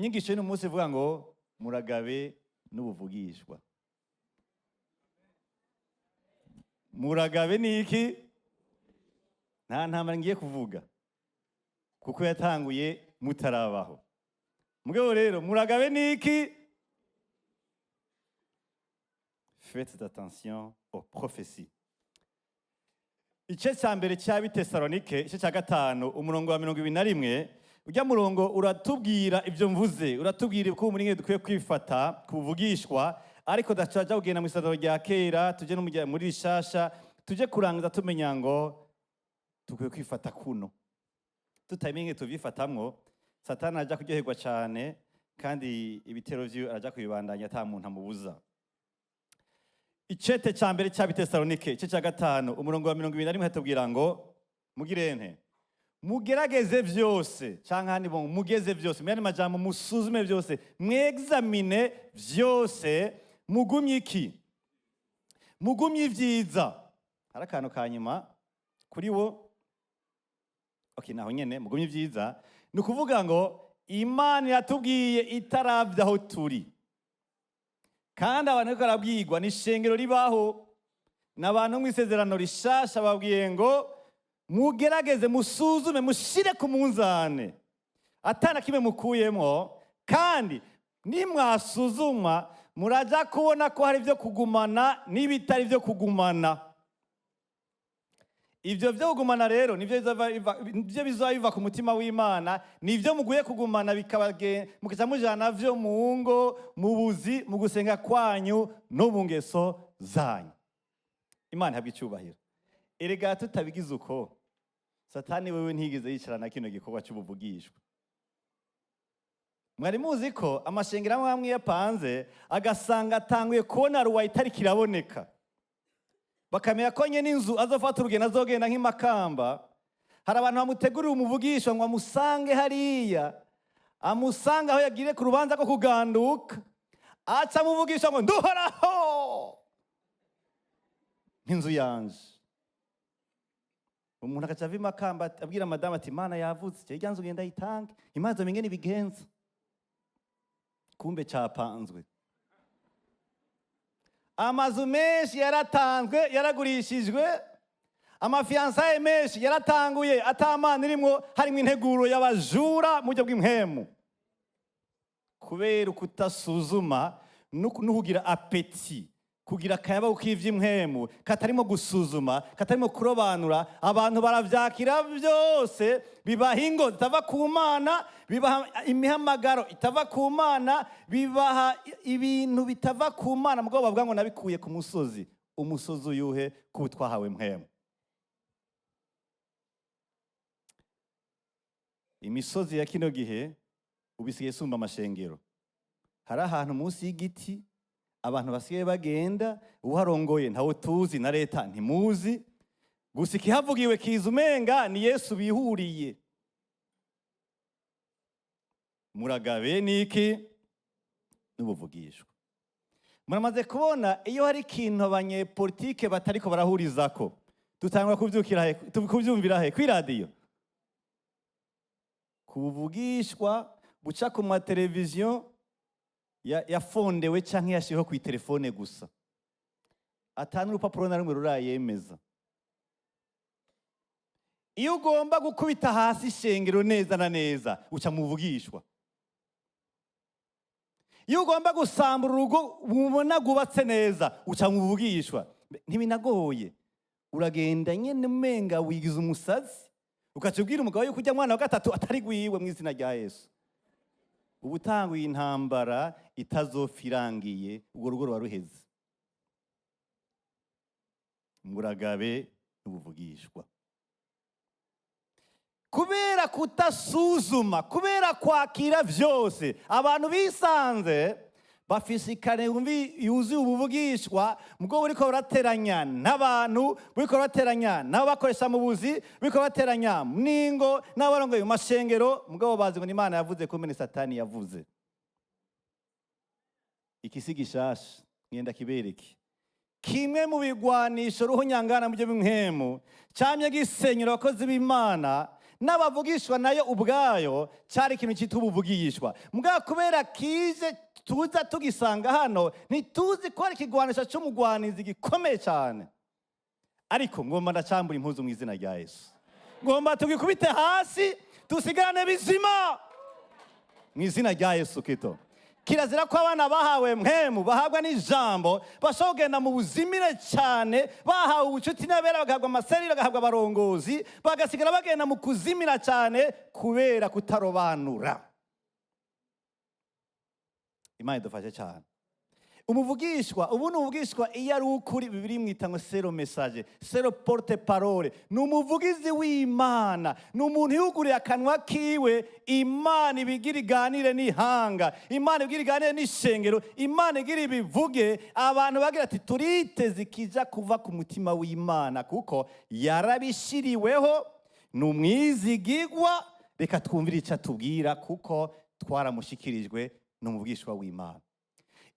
inyigisho y'uno munsi ivuga ngo Muragabe n'Ubuvugishwa. Muragabe ni iki? Nta ntambara ngiye kuvuga kuko yatanguye mutarabaho. Mugabo rero Muragabe ni iki? Faites attention aux prophéties. Igice cya mbere cy'Abitesalonike, igice cya 5, umurongo wa 21, ujya murongo uratubwira ibyo mvuze, uratubwira ko muri mwe dukwiye kwifata kubuvugishwa, ariko dacaja kugenda mu isezerano rya kera, tuje no muri rishasha, tuje kurangiza tumenya ngo dukwiye kwifata kuno. Tutamenye tuvyifatamwo, Satani aja kuryoherwa cyane, kandi ibitero vyo araja kubibandanya ata muntu amubuza. Icete cya mbere cy'Abitesalonike, igice cya 5, umurongo wa 21 hatubwira ngo mugirente mugerageze vyose, canka handi bo mugeze vyose, mwene majambo musuzume vyose, mwexamine vyose, mugumye iki? Mugumye ivyiza. Hari akantu kanyuma kuri wo. Okay, naho nyene mugumye ivyiza, ni ukuvuga ngo Imana yatubwiye itaravya aho turi. Kandi abantu bariko barabwirwa ni ishengero ribaho, n'abantu mu isezerano rishasha babwiye ngo mugerageze musuzume mushire ku munzane atana kimwe mukuyemo, kandi nimwasuzuma muraja kubona ko hari ibyo kugumana n'ibitari byo kugumana. Ibyo byo kugumana rero nivyo bizoba ku mutima w'Imana, nivyo muguye kugumana mukaca mujana vyo mu ngo, mu buzi, mu gusenga kwanyu no mu ngeso zanyu. Imana ihabwe icyubahiro. Erega tutabigize uko, Satani wewe ntigeze yicarana kino gikorwa cy'ubuvugishwa. Mwari muzi ko amashengero amwe yapanze agasanga atanguye kubona ruwa itari kiraboneka, bakamenya ko nye n'inzu azofata urugendo azogenda nk'imakamba. Hari abantu bamutegurira umuvugishwa ngo amusange hariya, amusanga aho yagire ku rubanza ko kuganduka, aca amuvugisha ngo nduhoraho nk'inzu yanje. Umuntu akaca ava imakamba abwira madamu ati Imana yavutse, irya nzu genda yitange, Imana zomenye nibigenza. Kumbe capanzwe. Amazu menshi yaratanzwe, yaragurishijwe, amafiansaye menshi yaratanguye atamana irimwo, harimo integuro y'abajura mu buryo bw'impemu. Kubera ukutasuzuma n'ukugira apeti, kugira akayabo k'ivy'impemu katarimo gusuzuma, katarimo kurobanura, abantu baravyakira byose, bibaha ingo zitava ku Mana, bibaha imihamagaro itava ku Mana, bibaha ibintu bitava ku Mana, mugabo bavuga ngo nabikuye ku musozi. Umusozi uyuhe? Ku twahawe mpemu. Imisozi ya kino gihe ubisigaye sumba amashengero. Hari ahantu munsi y'igiti abantu basigaye bagenda, uharongoye ntawe tuzi, na leta ntimuzi, gusa ikihavugiwe kiza umenga ni Yesu bihuriye. Muragabe niki? N'Ubuvugishwa. Muramaze kubona iyo hari ikintu abanyepolitike batariko barahurizako, dutangura kuvyumvira he? Kwi radio. Kubuvugishwa buca ku mateleviziyo yafondewe canke yashiho ku telefone gusa, atanu urupapuro na rumwe rurayemeza. Iyo ugomba gukubita hasi ishengero neza na neza uca mu Buvugishwa. Iyo ugomba gusambura urugo ubona gubatse neza uca mu Buvugishwa. Ntibinagoye, uragenda nyene umenga wigize umusazi, ukacubwira umugabo yuko ujya mwana wa gatatu atari gwiwe mu izina rya Yesu. Ubutanguye intambara itazofirangiye, ubwo rugo ruheze. Muragabe n'Ubuvugishwa. Kubera kutasuzuma, kubera kwakira vyose, abantu bisanze bafise ikane yuzuye ubuvugishwa, mugabo buriko burateranya n'abantu, buriko burateranya n'abakoresha mu buzi, buriko burateranya n'ingo n'abarongoye mu mashengero, mugabo bazi ngo Imana yavuze ko mene Satani yavuze. Ikisi gishasha ngenda kibereke. Kimwe mu bigwanisho ruho nyangana mu byo b'impemu camye gisenyura abakozi b'Imana n'abavugishwa nayo ubwayo cyari ikintu cyitwa ubuvugishwa. Mugabo kubera kije tuza tugisanga hano, ntituzi ko ari ikigwanisho cy'umugwanizi gikomeye cyane. Ariko ngomba ndacambura impuzu mu izina rya Yesu. Ngomba tugikubite hasi, tusigarane bizima mu izina rya Yesu Kristo. Kirazira ko abana bahawe mpemu, bahabwa n'ijambo, bashobora kugenda mu buzimire cyane, bahawe ubucuti n'abera, bagahabwa amaseri, bagahabwa abarongozi, bagasigara bagenda mu kuzimira cyane kubera kutarobanura. Imana idufashe cyane. Umuvugishwa, ubu ni umuvugishwa iyo ari ukuri, Bibiliya imwita ngo sero message, sero porte parole. Ni umuvugizi w'Imana, ni umuntu yuguriye akanwa kiwe, Imana ibigira iganire n'ihanga, Imana ibigira iganire n'ishengero, Imana igira ibivuge, abantu bagira ati turiteze ikija kuva ku mutima w'Imana kuko yarabishiriweho, ni umwizigigwa. Reka twumvire icyo atubwira kuko twaramushikirijwe, ni umuvugishwa w'Imana.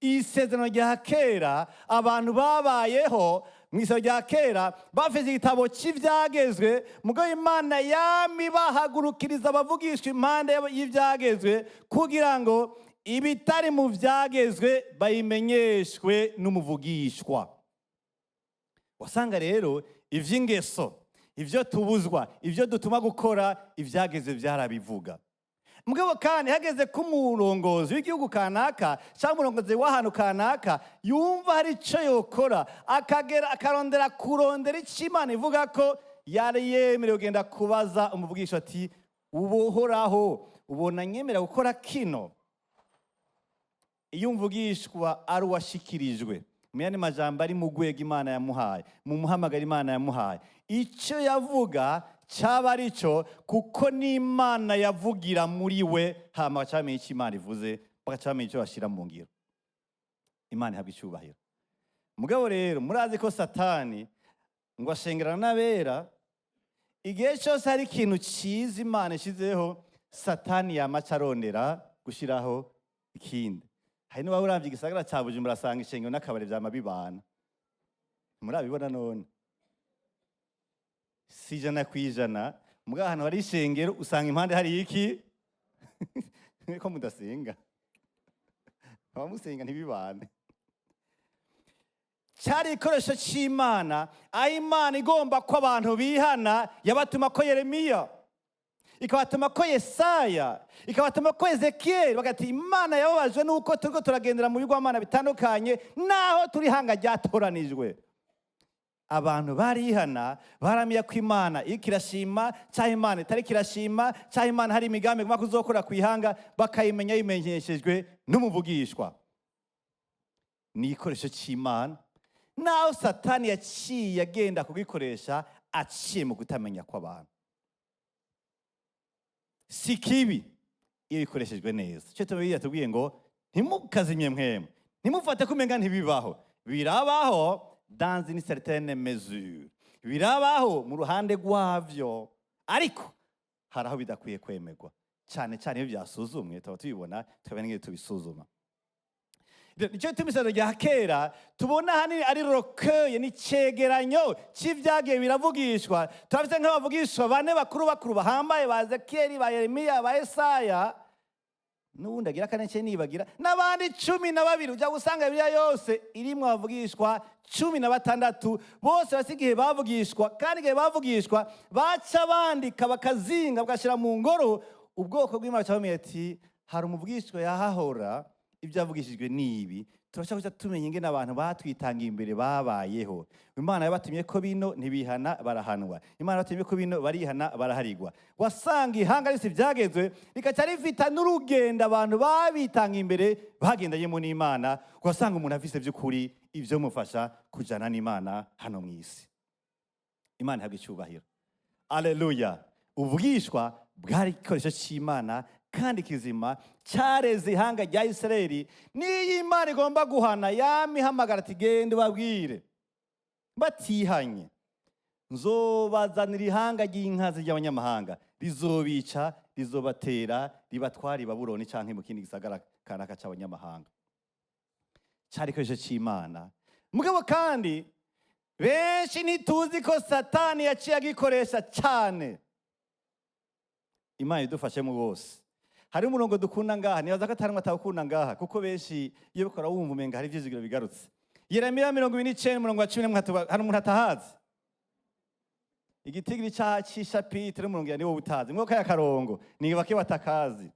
Isezerano rya kera abantu babayeho mu isezerano rya kera bafite igitabo cy'ibyagezwe, mugabo Imana yami bahagurukiriza abavugishwa impande y'ibyagezwe kugira ngo ibitari mu byagezwe bayimenyeshwe n'umuvugishwa. Wasanga rero iby'ingeso, ibyo tubuzwa, ibyo dutuma gukora, ibyagezwe byarabivuga. Mugabo kandi hageze ko umurongozi w'igihugu kanaka cyangwa umurongozi w'ahantu kanaka yumva hari icyo yokora, akarondera kurondera icyo Imana ivuga ko, yari yemerewe kugenda kubaza umuvugisha ati uhoraho ubona nyemera gukora kino. Iyo umvugishwa ari uwashikirijwe, mu yandi majambo ari mu rwego Imana yamuhaye, mu muhamagaro Imana yamuhaye, icyo yavuga cyaba ari cyo kuko n'Imana yavugira muri we, hama bacamenye icyo Imana ivuze, bagacamenye icyo bashyira mu ngiro. Imana ihabwa icyubahiro. Mugabo rero murazi ko Satani ngo ashengerana n'abera, igihe cyose hari ikintu cyiza Imana ishyizeho, Satani yamaca arondera gushyiraho ikindi. Hari n'uba urambye igisagara cya Bujumbura asanga ishengero n'akabari byama bibana. Murabibona none? Si ijana ku ijana, mugabo ahantu hari ishengero usanga impande hari iki? Ko mudasenga, abamusenga ntibibane. Cyari ikoresho cy'Imana, aho Imana igomba ko abantu bihana, yabatuma ko Yeremiya, ikabatuma ko Yesaya, ikabatuma ko Ezekiyeli, bagati Imana yababajwe nuko turiko turagendera mu bigwamana bitandukanye naho turi hanga ryatoranijwe. Abantu barihana, baramiye ko Imana ikirashima cyangwa Imana itari kirashima, cyangwa Imana hari imigambi igomba kuzokora ku ihanga, bakayimenya bimenyeshejwe n'umuvugishwa. Ni ikoresho cy'Imana, naho Satani yaciye agenda kugikoresha aciye mu kutamenya kw'abantu. Si kibi iyo bikoreshejwe neza. Cyo Bibiliya yatubwiye ngo ntimukazimye mwemwe, ntimufate kumenga ntibibaho. Birabaho dans une certaine mesure, birabaho mu ruhande rwavyo, ariko hari aho bidakwiye kwemerwa, cyane cyane iyo byasuzumwe tuba tubibona, tukabona nk'iyo tubisuzuma. Nicyo tumisano rya kera tubona hanini ari roqueuil, ni cegeranyo cy'ibyagiye biravugishwa. Turafite nk'abavugishwa bane bakuru bahambaye, ba Ezekiyeli, ba Yeremiya, ba Yesaya, n'ubundi agira kane cye nibagira, n'abandi 12. Ujya gusanga Bibiliya yose irimwo abavugishwa 16, bose basigiye bavugishwa, kandi igihe bavugishwa baca bandika bakazinga bagashyira mu ngoro. Ubwoko bw'Imana cyabamenye ati hari umuvugishwa yahahora, ibyo yavugishijwe nibi. Turashaka tumenya ingene abantu batwitangiye imbere babayeho. Imana yabatumye ko bino ntibihana barahanwa, Imana yabatumye ko bino barihana baraharigwa. Wasanga ihanga risi byagezwe rikaca rifita n'urugendo abantu babitangiye imbere bagendanyemo n'Imana, wasanga umuntu afise by'ukuri ibyo mufasha kujana n'Imana hano mu isi. Imana ihabwa icyubahiro. Alleluya. Ubwishwa bwari ikoresho cy'Imana kandi kizima, cyareze ihanga rya Isirayeli. Niyo Imana igomba guhana, yamihamagara ati genda ubabwire batihanye, nzobazanira ihanga ry'inkazi ry'abanyamahanga, rizobica, rizobatera, ribatwara i Babuloni canke mu kindi gisagara kanaka cy'abanyamahanga. Cyari ikoresho cy'Imana. Mugabo kandi benshi ntituzi ko Satani yaciye agikoresha cyane. Imana idufashemo bose. Hari umurongo dukunda ngaha, nibaza ko atari atawukunda ngaha, kuko benshi iyo bikora wumva umenga hari ivyizigiro bigarutse. Yeremiya 29 umurongo wa 11 hari umuntu atahazi. Igitigiri c'ishapitre umurongo ya niwo utazi. Mwoko ya karongo ni bake batakazi.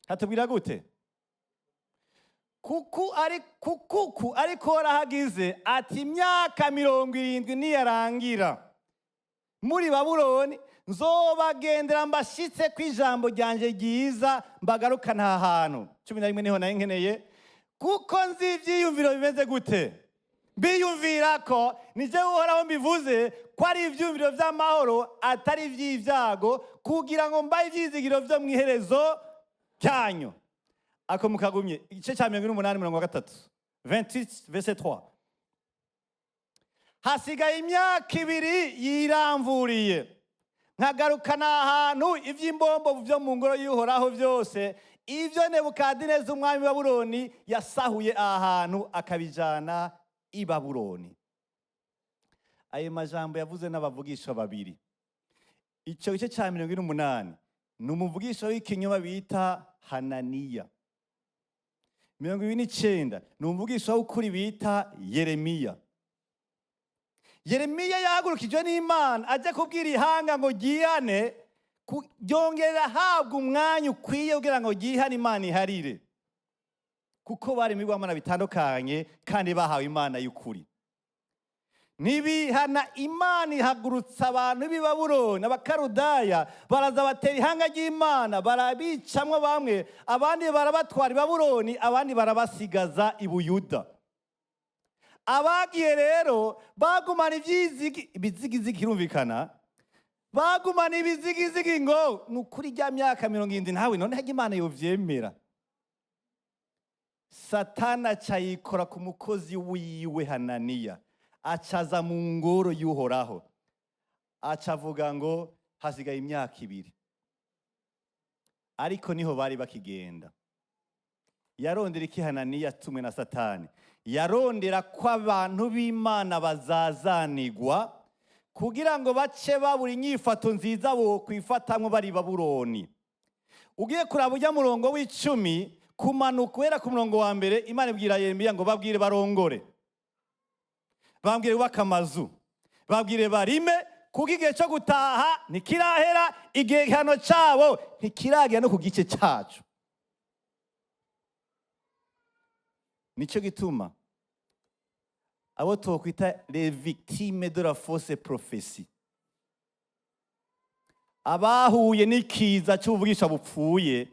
Hatubwira gute? Kuku ariko rahagize ati imyaka 70 niyarangira muri Babuloni nzobagendera mbashitse kwijambo ryanje ryiza mbagaruka nta hantu. 11 niho naye nkeneye kuko nzi ivyiyumviro bimeze gute. Biyumvira ko nije uhoraho mbivuze ko ari ivyumviro vy'amahoro atari ivy'ivyago kugira ngo mbaye ivyizigiro vyo mwiherezo cyanyu. Ako mukagumye igice cya 183 28 verset 3. Hasigaye imyaka 2 yiramvuriye nkagarukana ahantu ivy'imbombo vyo mu ngoro y'uhoraho vyose ivyo Nebukadineza umwami wa Babuloni yasahuye ahantu akabijana i Babuloni. Ayo majambo yavuze n'abavugishwa babiri. Ico gice cya 188 ni umuvugisha w'ikinyoma bita Hananiya. 29 ni umuvugisha w'ukuri bita Yeremiya. Yeremiya yahagurukijwe n'Imana aje kubwira ihanga ngo gihane ryongera habwa umwanya ukwiye kugira ngo gihane Imana iharire, kuko bari mu bigwamana bitandukanye kandi bahawe Imana y'ukuri. Nibihana Imana ihagurutsa abantu b'i Babuloni abakarudaya baraza batera ihanga ry'Imana barabicamwe bamwe abandi barabatwara i Babuloni abandi barabasigaza i Buyuda. Abagiye rero bagumana ibizigizigi kirumvikana bagumana ibizigizigi ngo nukuri rya myaka 70 ntawe none hagi Imana yovyemera. Satana cayikora ku mukozi wiwe Hananiya acaza mu ngoro y'uhoraho acavuga ngo hasigaye imyaka 2. Ariko niho bari bakigenda. Yarondera iki Hananiya tumwe na Satani? Yarondera ko abantu b'Imana bazazanigwa kugira ngo bace babura inyifato nziza bo kwifatamwe bari Babuloni. Ugiye kuraba ujya murongo w'10 kumanuka wera ku murongo wa mbere Imana ibwira Yeremiya ngo babwire barongore, bambwire bakamazu, babwire barime kuko igihe cyo gutaha ntikirahera, igihe hano cyabo ntikiragera no ku gice cyacu. Nico gituma abo twokwita les victimes de la fausse prophétie, abahuye n'ikiza cy'ubuvugisha bupfuye,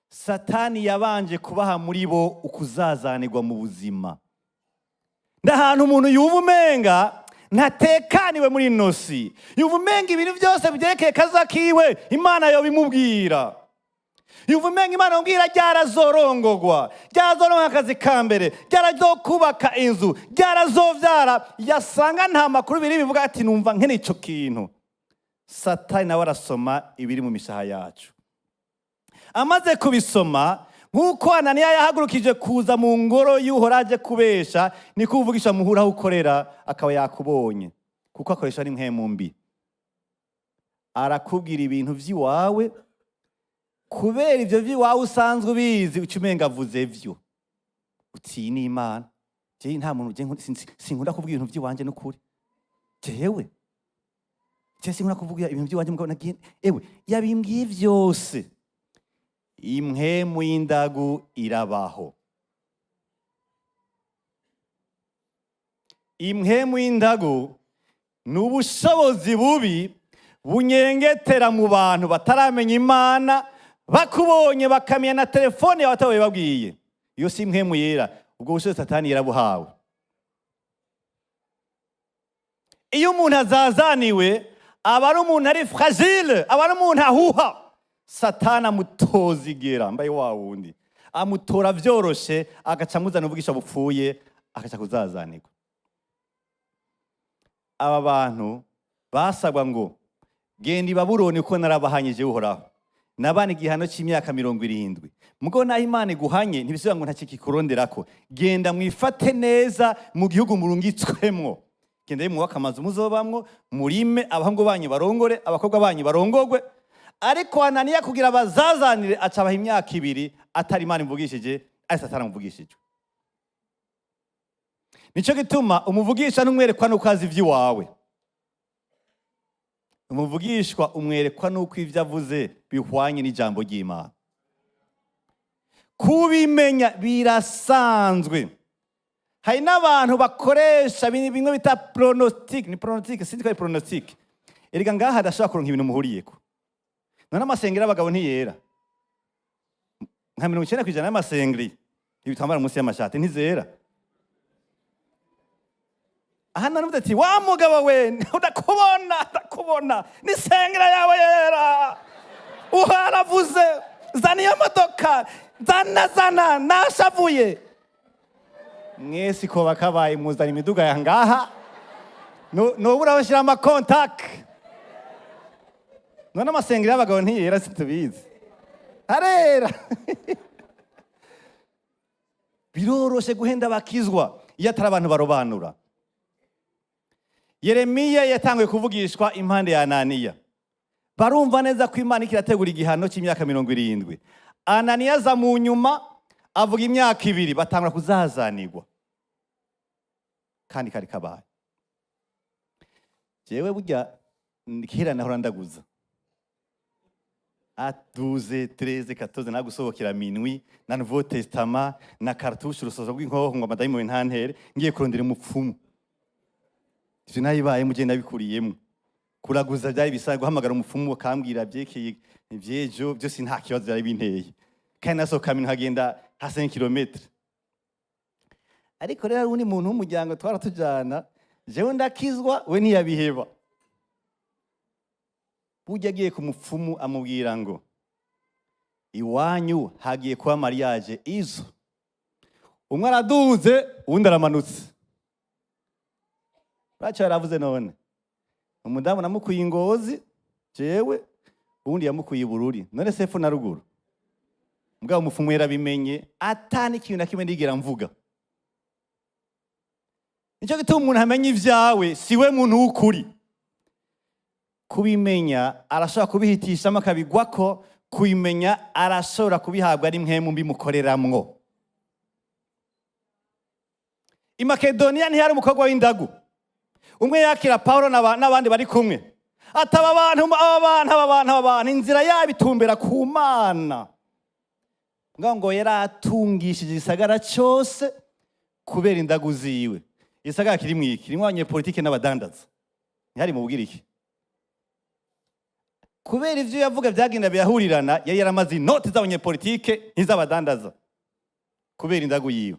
Satani yabanje kubaha muri bo ukuzazanirwa mu buzima. Ndahantu umuntu yuva umenga ntatekaniwe muri nosi, yuva umenga ibintu byose byerekeye kazakiwe Imana yo bimubwira. Yuva umenga Imana yongera ryarazorongogwa, ryazoronka akazi ka mbere, ryarazokubaka inzu, ryarazovyara, yasanga nta makuru biri bivuga ati numva nkene ico kintu. Satani nawe arasoma ibiri mu mishaha yacu. Amaze kubisoma nkuko Hananiya yahagurukije kuza mu ngoro y'uhoraje kubesha, ni kuvugisha muhura ukorera akaba yakubonye kuko akoresha n'impemu mbi. Arakubwira ibintu vy'iwawe kubera ivyo vy'iwawe usanzwe ubizi ucumenga avuze vyo. Uti ni Imana. Je nta muntu sinkunda kuvuga ibintu vy'iwanje n'ukuri. Jewe sinkunda kuvuga ibintu vy'iwanje mugabo nagiye ewe yabimbwiye vyose. Impemu y'indagu irabaho. Impemu y'indagu ni ubushobozi bubi bunyengetera mu bantu bataramenya Imana, bakubonye bakamenya na telefone yawe atawe babwiye. Iyo si impemu yera, ubwo bushobozi Satani yarabuhawe. Iyo umuntu azazaniwe aba ari umuntu ari fragile, aba ari umuntu ahuha. Satana mutozigera mbaye wa wundi amutora vyoroshe agaca muzana uvugisha bupfuye agaca kuzazanirwa. Aba bantu basabwa ngo genda i Babuloni uko narabahanyije uhoraho nabana igihano cy'imyaka 70. Mugo naho Imana iguhanye ntibisubira ngo ntakikironderako, genda mwifate neza mu gihugu murungitswemwo, genda mwubaka amazu muzobamwo, murime, abahungu banyu barongore, abakobwa banyu barongogwe, ariko Ananiya kugira bazazanire acabaha imyaka 2 atari Imana imvugishije, ari Satani amuvugishije. Nico gituma umuvugisha n'umwerekwa nuko azi ivy'iwawe. Umuvugishwa umwerekwa nuko ivyo avuze bihwanye n'ijambo ry'Imana. Kubimenya birasanzwe. Hari n'abantu bakoresha bimwe bita pronostic, ni pronostic, sinzi ko ari pronostic. Erega ngaha adashobora kuronka ibintu muhuriyeko. None amasengero y'abagabo ntiyera. Nka 90% y'amasengero ibitambara munsi y'amashati ntizera. Aha none ati wa mugabo we ndakubona ni sengera yawe yera. Uharavuze zana iyo modoka zana nashavuye. Mwese ko bakabaye muzana imiduga ya ngaha no burabashira ama contact. None amasengero y'abagabo ntiyera situbizi. Harera. Biroroshe guhenda bakizwa iyo atari abantu barobanura. Yeremiya yatanguye kuvugishwa impande ya Ananiya. Barumva neza ko Imana ikirategura igihano cy'imyaka 70. Ananiya aza mu nyuma avuga imyaka 2 batangura kuzazanirwa. Kandi kari kabaye. Jewe burya kera nahora ndaguza. À 12, 13, 14 nagusohokera minuit na Nouveau Testament na cartouche urusozo rw'inkoho ngo amadayimu ntantere ngiye kurondera umupfumu. Ivyo nayibaye mugenda bikuriyemo. Kuraguza byari bisaga guhamagara umupfumu bakambwira byekeye ivyejo byose nta kibazo byari binteye. Kandi nasohoka minu hagenda ha 5 km. Ariko rero undi muntu w'umuryango twaratujana jewe ndakizwa we ntiyabiheba. Burya agiye ku mupfumu amubwira ngo iwanyu hagiye kuba mariage izo. Umwe araduze uwundi aramanutse. Bacha yaravuze none. Umudamu namukuye ingozi jewe uwundi yamukuye ibururi. None sefu na ruguru. Mugabo umupfumu yarabimenye atani ikintu na kimwe ndigira mvuga. Nico gituma umuntu amenye ivyawe siwe muntu w'ukuri. Kubimenya arashobora kubihitishamo akabigwako, kubimenya arashobora kubihabwa ari mpemu bimukoreramwo. I Makedonia ntihari umukobwa w'indagu. Umwe yakira Paulo n'abandi bari kumwe. Ataba abantu inzira yabitumbera ku Mana. Ngo yaratungishije isagara cyose kubera indagu ziwe. Isagara kiri mwiki, kirimo abanyepolitike n'abadandaza. Ntihari mu bugiriki. Kubera ivyo yavuga byagenda biyahurirana yari yaramaze inoti z'abanyepolitike n'iz'abadandaza. Kubera indagu yiwe.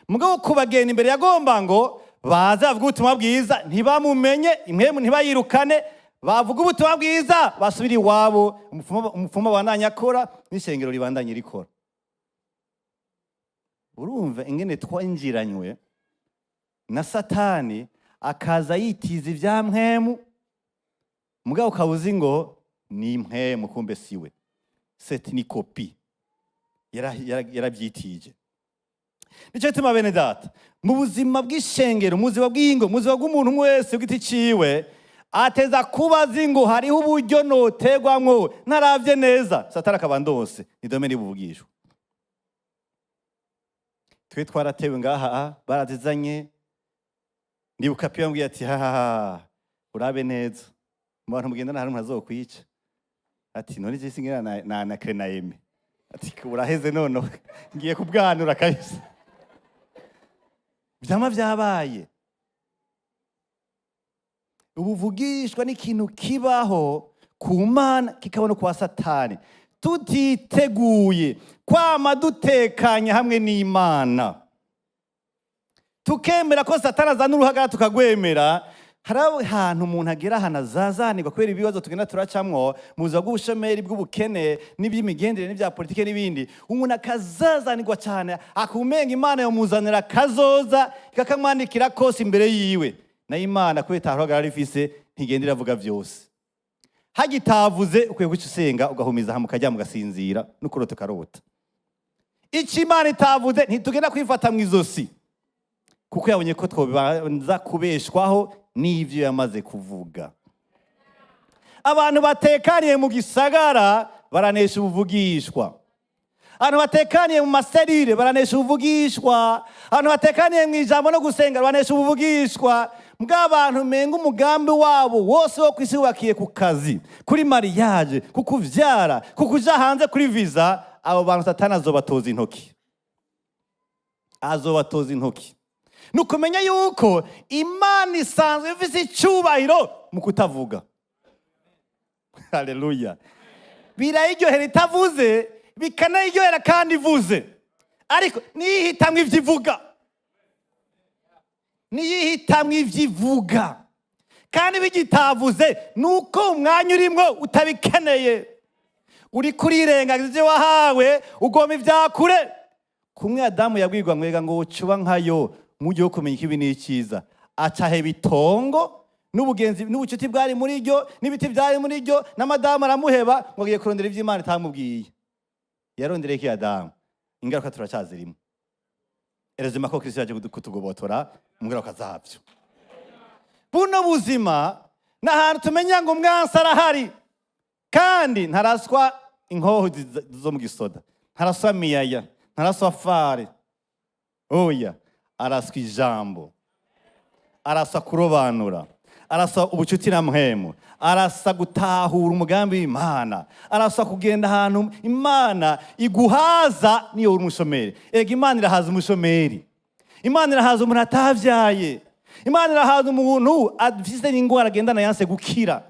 Mugabo kubagenda imbere yagomba ngo baza bavuga ubutumwa bwiza ntibamumenye, impemu ntibayirukane, bavuga ubutumwa bwiza basubira iwabo, umupfumu abananya akora n'ishengero ribandanye rikora. Urumva ingene twinjiranywe na Satani akaza yitiza ivya mpemu. Mugabo kabuzi ngo ni impemu kumbe siwe. C'est une copie. Yarabyitije. Nico gituma bene data mu buzima bw'ishengero, mu buzima bw'ingo, mu buzima bw'umuntu wese ugiti ciwe ateza kubaza ngo hariho uburyo notegwamwo naravye neza Satani akabandose ni domene y'ubuvugishwa. Twe twaratewe ngaha barazizanye ndibuka pia mbwiye ati urabe neza mu bantu mugendana hari ntazokwica ati none je singira na Krenayeme ati uraheze none ngiye kubwanura kabisa. Byama byabaye. Ubuvugishwa ni ikintu kibaho ku Mana kikabona kwa Satani. Tutiteguye kwama dutekanya hamwe n'Imana. Tukemera ko Satani azana uruhagara tukagwemera. Hari ahantu umuntu agera hanazazanirwa kubera ibibazo tugenda turacamwo mu buzima bw'ubushomeri bw'ubukene n'iby'imigendere n'ibya politike n'ibindi. Umuntu akazazanirwa cyane akumenga Imana yomuzanira kazoza ikakamwandikira kose imbere yiwe. Na Imana kubera itaruhagara rifise ntigendera avuga byose. Hagitavuze ukwiye guca usenga ugahumiza hamwe ukajya mugasinzira n'ukurota karota. Iki Imana itavuze ntitugenda kwifata mu izosi. Kuko yabonye ko twobanza kubeshwaho n'ivyo yamaze kuvuga. abantu batekaniye mu gisagara baranesha ubuvugishwa. Abantu batekaniye mu maserire baranesha ubuvugishwa. Abantu batekaniye mu ijambo no gusenga baranesha ubuvugishwa. Mbw'abantu menga umugambi wabo wose wo kwisi wakiye ku kazi, kuri mariage, kukuvyara, kukuja hanze kuri visa, abo bantu Satani azobatoza intoki. Azobatoza intoki. Nukumenya yuko Imana isanzwe ifise icubahiro mu kutavuga. Haleluya. Birayiryohera itavuze, bikanayiryohera kandi ivuze. Ariko niyihitamwo ivyo ivuga. Niyihitamwo ivyo ivuga. Kandi bigitavuze nuko umwanya urimwo utabikeneye. Uri kurirengagiza ivyo wahawe, ugomba ivyakure. Kumwe Adamu yabwirwa mwega ngo ucuba nkayo mujye wo kumenya ikibi n'icyiza. Acahe bitongo n'ubugenzi n'ubucuti bwari muri ryo n'ibiti byari muri ryo, n'amadamu aramuheba ngo agiye kurondera ivyo Imana itamubwiye. Yarondereye iki Adamu? Ingaruka turacyazirimo. Erezima ko Kristo yaje kutugobotora mu ngaruka zavyo. Buno buzima n'ahantu tumenya ngo umwansi arahari, kandi ntaraswa inkoho zo mu gisoda, ntaraswa miyaya, ntaraswa fare. Oya, araswa ijambo, araswa kurobanura, araswa ubucuti na mpwemu, araswa gutahura umugambi w'Imana, araswa kugenda ahantu Imana iguhaza niyo uri umushomeri. Ega Imana irahaza umushomeri, Imana irahaza umuntu atavyaye, Imana irahaza umuntu afise n'ingwara agendana yanse gukira,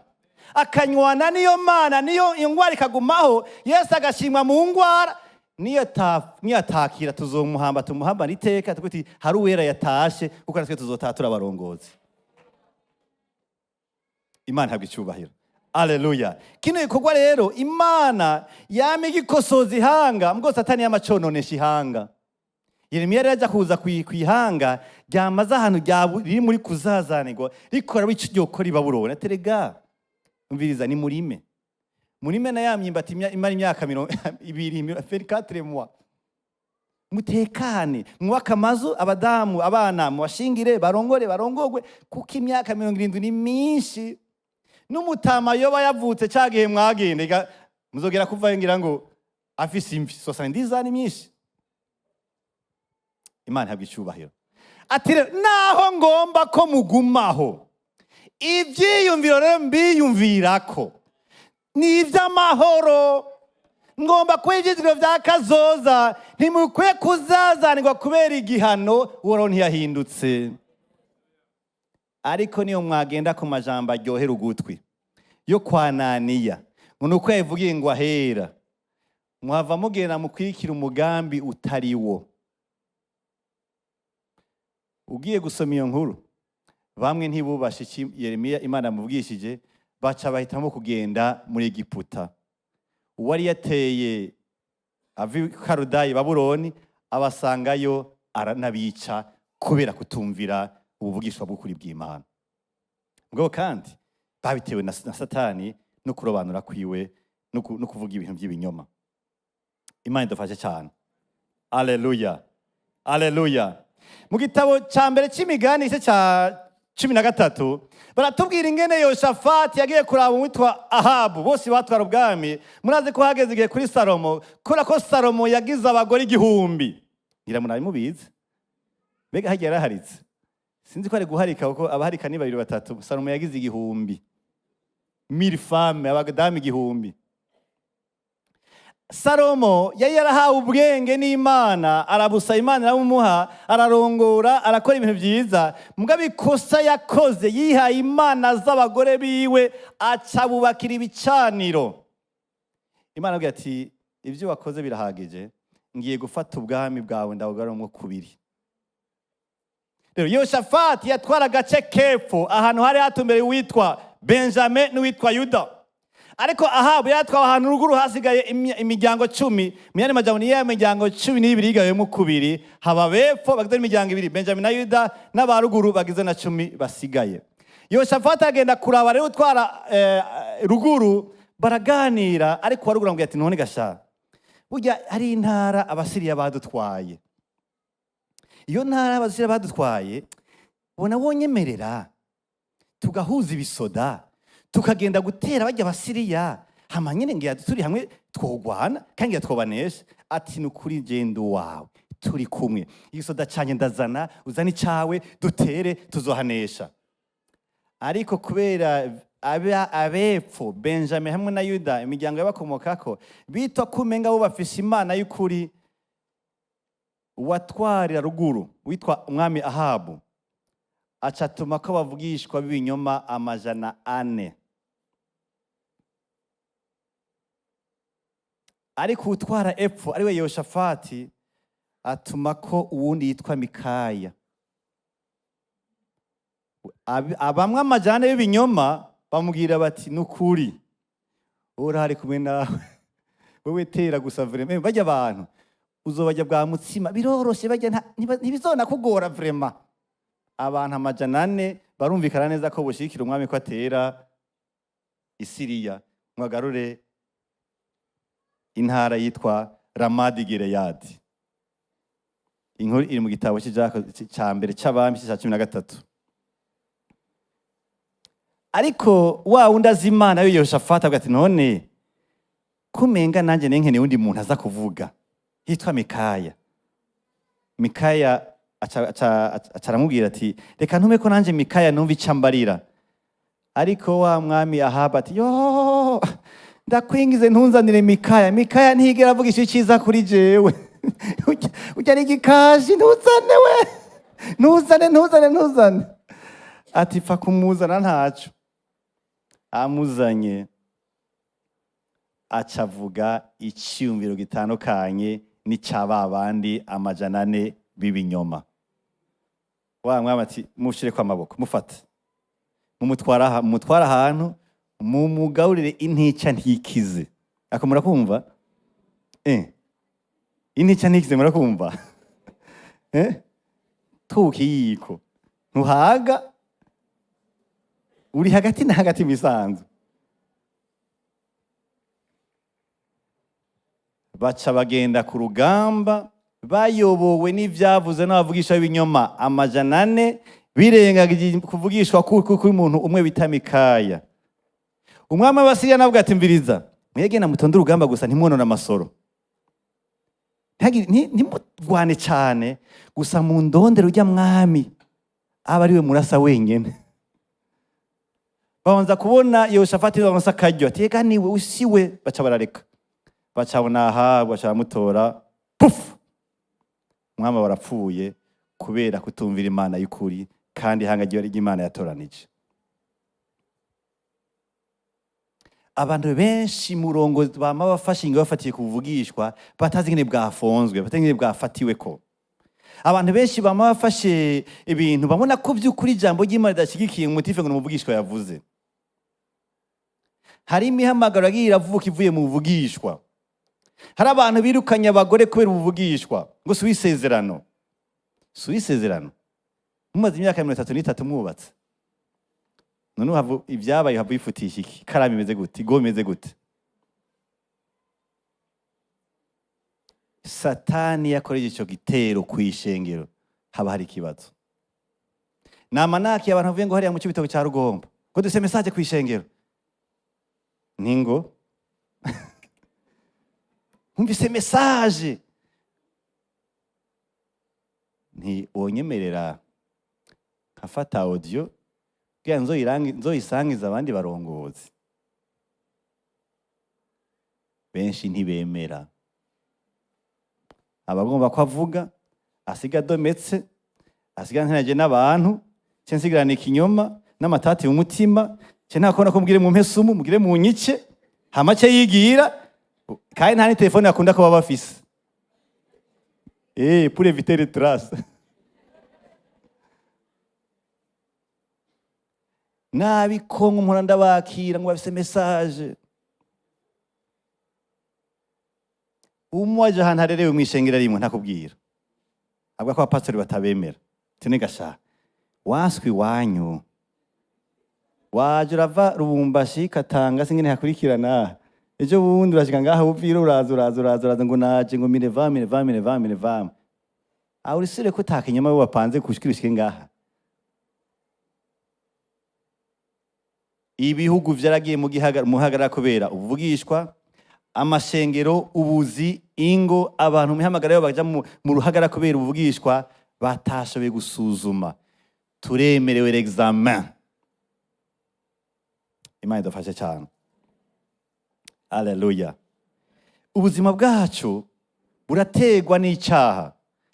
akanywana niyo Mana, niyo ingwara ikagumaho, Yesu agashimwa mu ngwara. Niyo atakira tuzomuhamba, tumuhamba niteka, tukuti hari uwera yatashe, kuko natwe tuzotatura abarongozi. Imana habwa icubahiro. Haleluya. Kino gikorwa rero Imana yama igikosoza ihanga, mbwo Satani yamacononesha ihanga. Yeremiya rero aja kuza kwihanga, ryamaze ahantu riri muri kuzazanirwa, rikora bico ryokora i Babuloni. Aterega umviriza, ni murime. Murime na ya myimbati imara imyaka 24 mois. Mutekane, mwubaka amazu, abadamu, abana mubashingire, barongogwe, kuko imyaka 70 ni myinshi. N'umutama yoba yavutse cagihe mwagenda, muzogera kuvayo ngira ngo afise imvi 70 ni myinshi. Imana habwa icubahiro. Ati naho ngomba ko mugumaho, ivyiyumviro rero mbiyumvirako ni ivy'amahoro, ngomba ko ivyizigiro vya kazoza ntimukwiye kuzazanirwa kubera igihano uhoraho ntiyahindutse. Ariko niyo mwagenda ku majambo aryohera ugutwi yo kwa Ananiya, ngo nuko yavugiye ngo ahera, mwava mugenda mukwirikira umugambi utariwo. Ugiye gusoma iyo nkuru, bamwe ntibubashe iki Yeremiya Imana yamubwishije, baca bahitamo kugenda muri Egiputa. Uwari yateye avi Karudayi Babuloni abasangayo aranabica kubera kutumvira ubuvugishwa bw'ukuri bw'Imana. Ngo kandi babitewe na Satani no kurobanura kwiwe no kuvuga ibintu by'ibinyoma. Imana idufashe cyane. Haleluya. Haleluya. Mu gitabo ca mbere c'Imigani igice ca 13 baratubwira ingene Yoshafati yagiye kuraba uwitwa Ahabu, bose batwara ubwami. Murazi ko hageze igihe kuri Salomo, kora ko Salomo yagize abagore 1000. Ngira munabimubizi. Mbega hagiye araharitse. Sinzi ko ari guharika kuko abaharika ni 2 3. Salomo yagize 1000. 1000 femmes, abadamu 1000. Salomo yari yarahawe ubwenge n'Imana, arabusa Imana iramumuha, ararongora, arakora ibintu byiza. Mugabe ikosa yakoze, yihaye imana z'abagore biwe, acabubakira ibicaniro. Imana avuga ati ibyo wakoze birahagije, ngiye gufata ubwami bwawe ndabugaramwo kubiri. Rero Yoshafati yatwara agace kepfo, ahantu hari hatumbere witwa Benjamin n'uwitwa Yuda. Ariko Ahabu yatwawe ahantu ruguru hasigaye imiryango 10. Muyandi majambo ni ya miryango 12 igayemo kubiri, haba bepfo bagize imiryango 2, Benjamin na Yuda, n'abaruguru bagize na 10 basigaye. Yoshafati agenda kuraba rero utwara ruguru, baraganira. Ariko waruguru ngo ati none gasha, burya hari intara abasiriya badutwaye. Iyo ntara abasiriya badutwaye, ubona wonyemerera tugahuza ibisoda, tukagenda gutera bajya abasiriya hama nyine ngira turi hamwe twogwana kandi ngira twobanesha. Ati nukuri gendo wawe turi kumwe, igisoda canye ndazana uzana icawe dutere tuzohanesha. Ariko kubera abepfo Benjamin hamwe na Yuda imiryango y'abakomokako bitwa kumenga bo bafise imana y'ukuri, uwatwarira ruguru witwa umwami Ahabu acatuma ko bavugishwa b'ibinyoma 400. Ariko utwara epfo ariwe Yehoshafati atuma ko uwundi yitwa Mikaya. Abamwe 100 b'ibinyoma bamubwira bati nukuri urahari kumwe nawe, wewe tera gusa vraiment. Bajya abantu uzobajya bwa mutsima biroroshe, bajya ntibizona kugora vraiment. Abantu 400 barumvikana neza ko boshikira umwami ko atera Isiriya mwagarure intara yitwa Ramadi Gileyadi. Inkuru iri mu gitabo cya mbere cy'abami cya 13. Ariko wa wundi azi Imana yo Yehoshafati avuga ati none kumenga nanjye nenkene undi muntu aza kuvuga yitwa Mikaya. Mikaya acaramubwira ati reka ntume ko nanjye Mikaya numva icambarira. Ariko wa mwami Ahabu ati yo ndakwingize ntunzanire Mikaya. Mikaya ntigera avuga icyo cyiza kuri jewe. Ujya ari igikashi ntuzane we, ntuzane. Ati pfa kumuzana ntaco. Amuzanye acavuga icyumviro gitandukanye n'icyababandi 400 b'ibinyoma. Wa mwami ati mushire kwa maboko mufata mumutwara ahantu mumugaurire intica ntikize. Ako murakumva intica ntikize murakumva tukiyiko ntuhaga uri hagati na hagati misanzu. Baca bagenda ku rugamba bayobowe n'ivyavuze n'abavugisha b'ibinyoma 400 birengagije kuvugishwa kuri umuntu umwe bita Mikaya. Umwami w'Abasiriya navuga ati mviriza mwege na mutonde urugamba gusa ntimwonona amasoro, ntimurwane cyane gusa mu ndondero ujya mwami aba ariwe murasa wenyene. Babanza kubona Yehoshafati babanza akaryo ati ega niwe usiwe, baca barareka. Bacabona Ahabu bacamutora puf, mwama barapfuye kubera kutumvira Imana y'ukuri kandi hangagiye ari Imana yatoranije. Abantu benshi murongo bama bafashinga bafatiye kuvugishwa batazi ngene bwafonzwe, batazi ngene bwafatiwe ko. Abantu benshi bama bafashe ibintu babona ko by'ukuri jambo ry'Imana ridashigikiye umutife ngo umuvugishwa yavuze. Hari imihamagaro yagiye iravuka ivuye mu buvugishwa. Hari abantu birukanye abagore kubera ubuvugishwa ngo suwisezerano. Suwisezerano. Mumaze imyaka 33 mwubatse. None uhavu ibyabaye havu ifutisha iki? Karami imeze gute? Go imeze gute? Satani yakoreje ico gitero kwishengero haba hari kibazo. Namanaki abantu bavuye ngo hariya mu cibitabo cya Rugombo. Ngo duse message kwishengero. Ningo Umvise message. Nti onyemerera kafata audio kugira nzoyisangiza abandi barongozi. Benshi ntibemera. Abagomba ko avuga asiga dometse, asiga ntanaje n'abantu, censigirana ikinyoma n'amatati mu mutima, cenakona ko mugire mu mpesumu, mugire mu nyice, hamace yigira, kandi nta ni telefone yakunda ko baba bafise. Pour éviter les traces. Nabi kongo mpora bakira ngo bafise message. Umwaje ahantu harerewe mwishengera rimwe ntakubwira. Abwa ko abapastori batabemera. Tinegasha. Waswi wanyu. Waje urava Rubumbashi Katanga singene hakurikirana. Ejo bundi urashika ngaha ubvira uraza ngo naje ngo MINEVAM. Aho urisire ko takinyama we wapanze kushikirishike ngaha. ibihugu vyaragiye mu gihagarara kubera ubuvugishwa, amashengero, ubuzi, ingo, abantu mihamagara yo baja mu ruhagara kubera ubuvugishwa batashoboye gusuzuma. Turemerewe l'examen. Imana idufashe cyane. Haleluya. Ubuzima bwacu burategwa n'icyaha.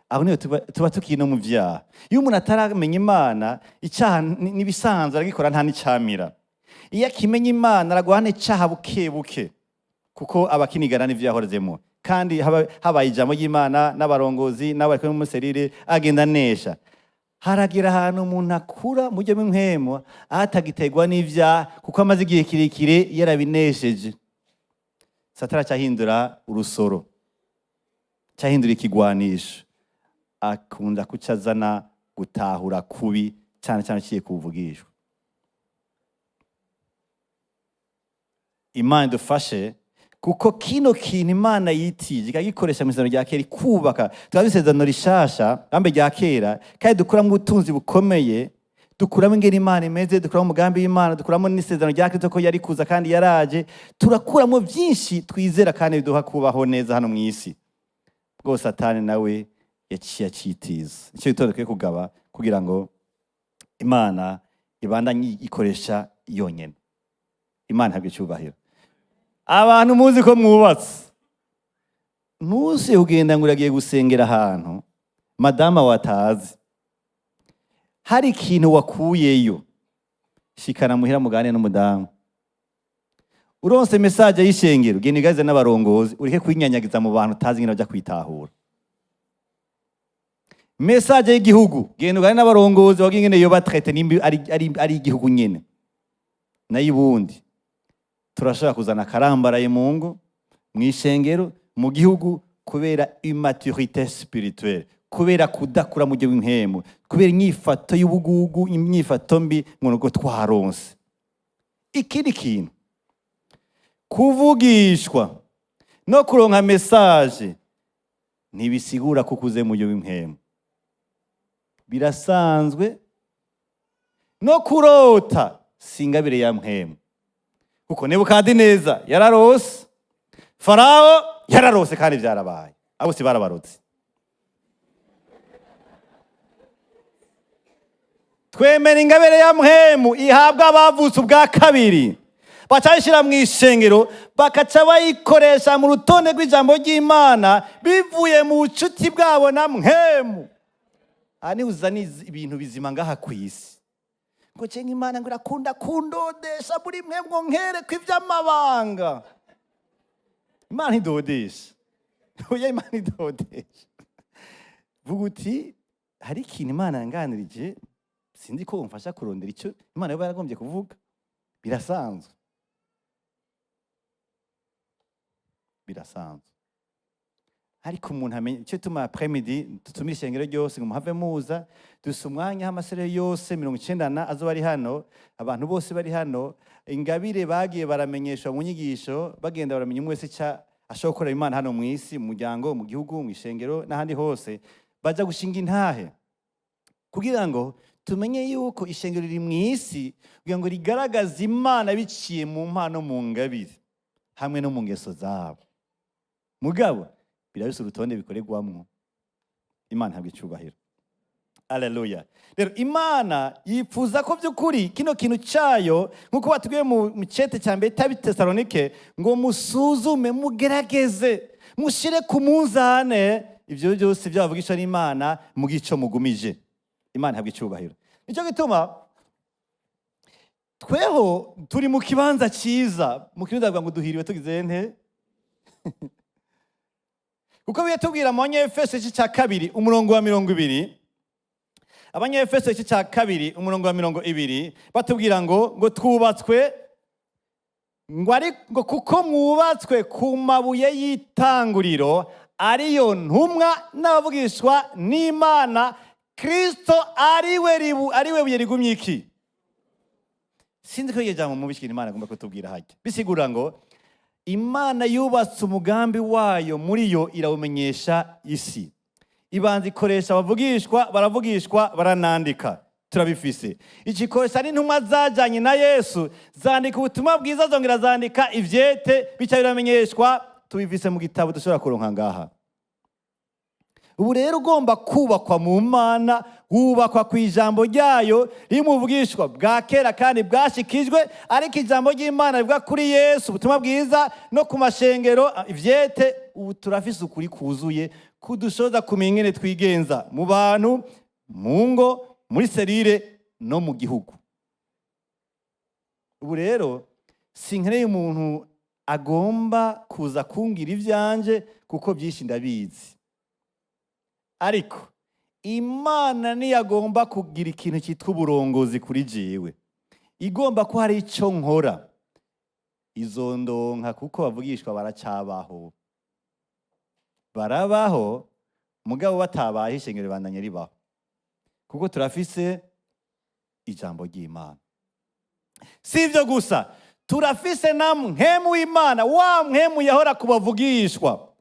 Aho niyo tuba tukino mu vyaha. Iyo umuntu ataramenya Imana, icyaha nibisanzwe aragikora nta n'icamira. Iyo akimenya Imana aragwana icyaha buke buke, kuko abakinigana n'ivyo yahorezemo. Kandi habaye ijambo ry'Imana n'abarongozi n'abari mu muserire agenda nesha. Haragira ahantu umuntu akura mu byo bw'impwemu atagitegwa n'ivyaha, kuko amaze igihe kirekire yarabinesheje. Satani cyahindura urusoro, cyahindura ikigwanisho, akunda kucazana gutahura kubi cyane cyane kiye kuvugishwa. Imana idufashe, kuko kino kintu Imana yitije ikagikoresha mu isezerano rya kera kubaka twabisezerano rishasha ambe rya kera, kandi dukuramo ubutunzi bukomeye, dukuramo ingene Imana imeze, dukuramo umugambi w'Imana, dukuramo n'isezerano rya Kristo ko yari kuza kandi yaraje, turakuramo byinshi twizera kandi biduha kubaho neza hano mu isi. Bwo Satani nawe yaciye acitiza. Icyo gitondekeye kugaba kugira ngo Imana ibandanye ikoresha yonyene. Imana ntabwo icyubahiro. Abantu muzi ko mwubatse, ntuze ugenda ngo uragiye gusengera ahantu madama watazi, hari ikintu wakuyeyo, shikana muhira mugane n'umudamu. Uronse message y'ishengero, genda igaze n'abarongozi, ureke kwinyanyagiza mu bantu utazi ngene bajya kwitahura. Message y'igihugu, genda ugane n'abarongozi wagira ngene yo batraite nimbi ari igihugu nyene. Nayibundi turashaka kuzana karambaraye mu ngo, mu ishengero, mu gihugu, kubera immaturité spirituelle, kubera kudakura mu byo bw'impemu, kubera inyifato y'ubugugu, inyifato mbi ngo twaronse. Ikindi kintu, kuvugishwa no kuronka message ntibisigura ko ukuze mu byo bw'impemu. Birasanzwe. No kurota singabire ya mpemu, kuko Nebukadineza yararose, Farao yararose kandi byarabaye. Abo si barabarotse. Twemera ingabire ya mpemu ihabwa abavutse ubwa kabiri, bacayishira mu ishengero, bakaca bayikoresha mu rutonde rw'ijambo ry'Imana bivuye mu bucuti bwabo na mpemu. Ani uzani ibintu bizima ngaha kwisi, ngo cenga Imana ngo irakunda kundodesha muri mwe ngo nkere kw'ivy'amabanga. Imana idodesha. Oya, Imana idodesha. Vuga uti hari ikintu Imana yanganirije, sinzi ko umfasha kurondera icyo Imana yoba yaragombye kuvuga. Birasanzwe. Birasanzwe. Ariko umuntu amenye icyo tuma après-midi tutumira ishengero ryose ngo muhave muza, dusa umwanya amasere yose 90 azo bari hano, abantu bose bari hano, ingabire bagiye baramenyeshwa mu nyigisho, bagenda baramenya umwe wese cya ashobora Imana hano mu isi, mu muryango, mu gihugu, mu ishengero n'ahandi hose, baja gushinga intahe kugira ngo tumenye yuko ishengero riri mu isi, kugira ngo rigaragaze Imana biciye mu mpano, mu ngabire hamwe no mu ngeso zabo. Mugabo birabise urutonde bikoregwamwo. Imana ntabwo icyubahiro. Haleluya. Rero Imana yifuza ko by'ukuri kino kintu cyayo, nkuko batubwiye mu cete cya mbere Tesalonike, ngo musuzume, mugerageze, mushire ku munzane ibyo byose byavugishwa n'Imana, mu gico mugumije. Imana ntabwo icyubahiro. Nicyo gituma tweho turi mu kibanza cyiza, mu kirundi bavuga ngo duhiriwe tugize nte. Kuko bitubwira mu Banyefeso igice cya 2 umurongo wa 20, Abanyefeso igice cya 2 umurongo wa 20 batubwira ngo twubatswe, ngo kuko mwubatswe ku mabuye y'itanguriro, ariyo ntumwa n'abavugishwa n'Imana, Kristo ariwe buye rigumye iki. Sinzi ko yejamo mu bishikira Imana agomba kutubwira hajya. Bisigura ngo Imana yubatse umugambi wayo, muri yo irawumenyesha isi. Ibanza ikoresha abavugishwa, baravugishwa, baranandika. turabifise. Ikikoresha n'intumwa zajanye na Yesu zandika ubutumwa bwiza, zongera zandika ivyete, bica biramenyeshwa, tubifise mu gitabo dushobora kuronka ngaha. Ubu rero ugomba kubakwa mu Mana, wubakwa ku ijambo ryayo riri mu buvugishwa bwa kera kandi bwashikijwe, ariko ijambo ry'Imana rivuga kuri Yesu, ubutumwa bwiza, no ku mashengero ivyete. Ubu turafise ukuri kuzuye kudushoza kumenya ingene twigenza mu bantu, mu ngo, muri serire no mu gihugu. Ubu rero sinkeneye umuntu agomba kuza kumbwira ivyanje kuko byinshi ndabizi. Ariko Imana niyagomba kugira ikintu cyitwa uburongozi kuri jewe, igomba ko hari icyo nkora, izondonka kuko bavugishwa baracabaho. Barabaho mugabo batabaye ishengero bandanye ribaho. Kuko turafise ijambo ry'Imana. Si ibyo gusa, turafise na mpwemu w'Imana, wa mpwemu yahora kubavugishwa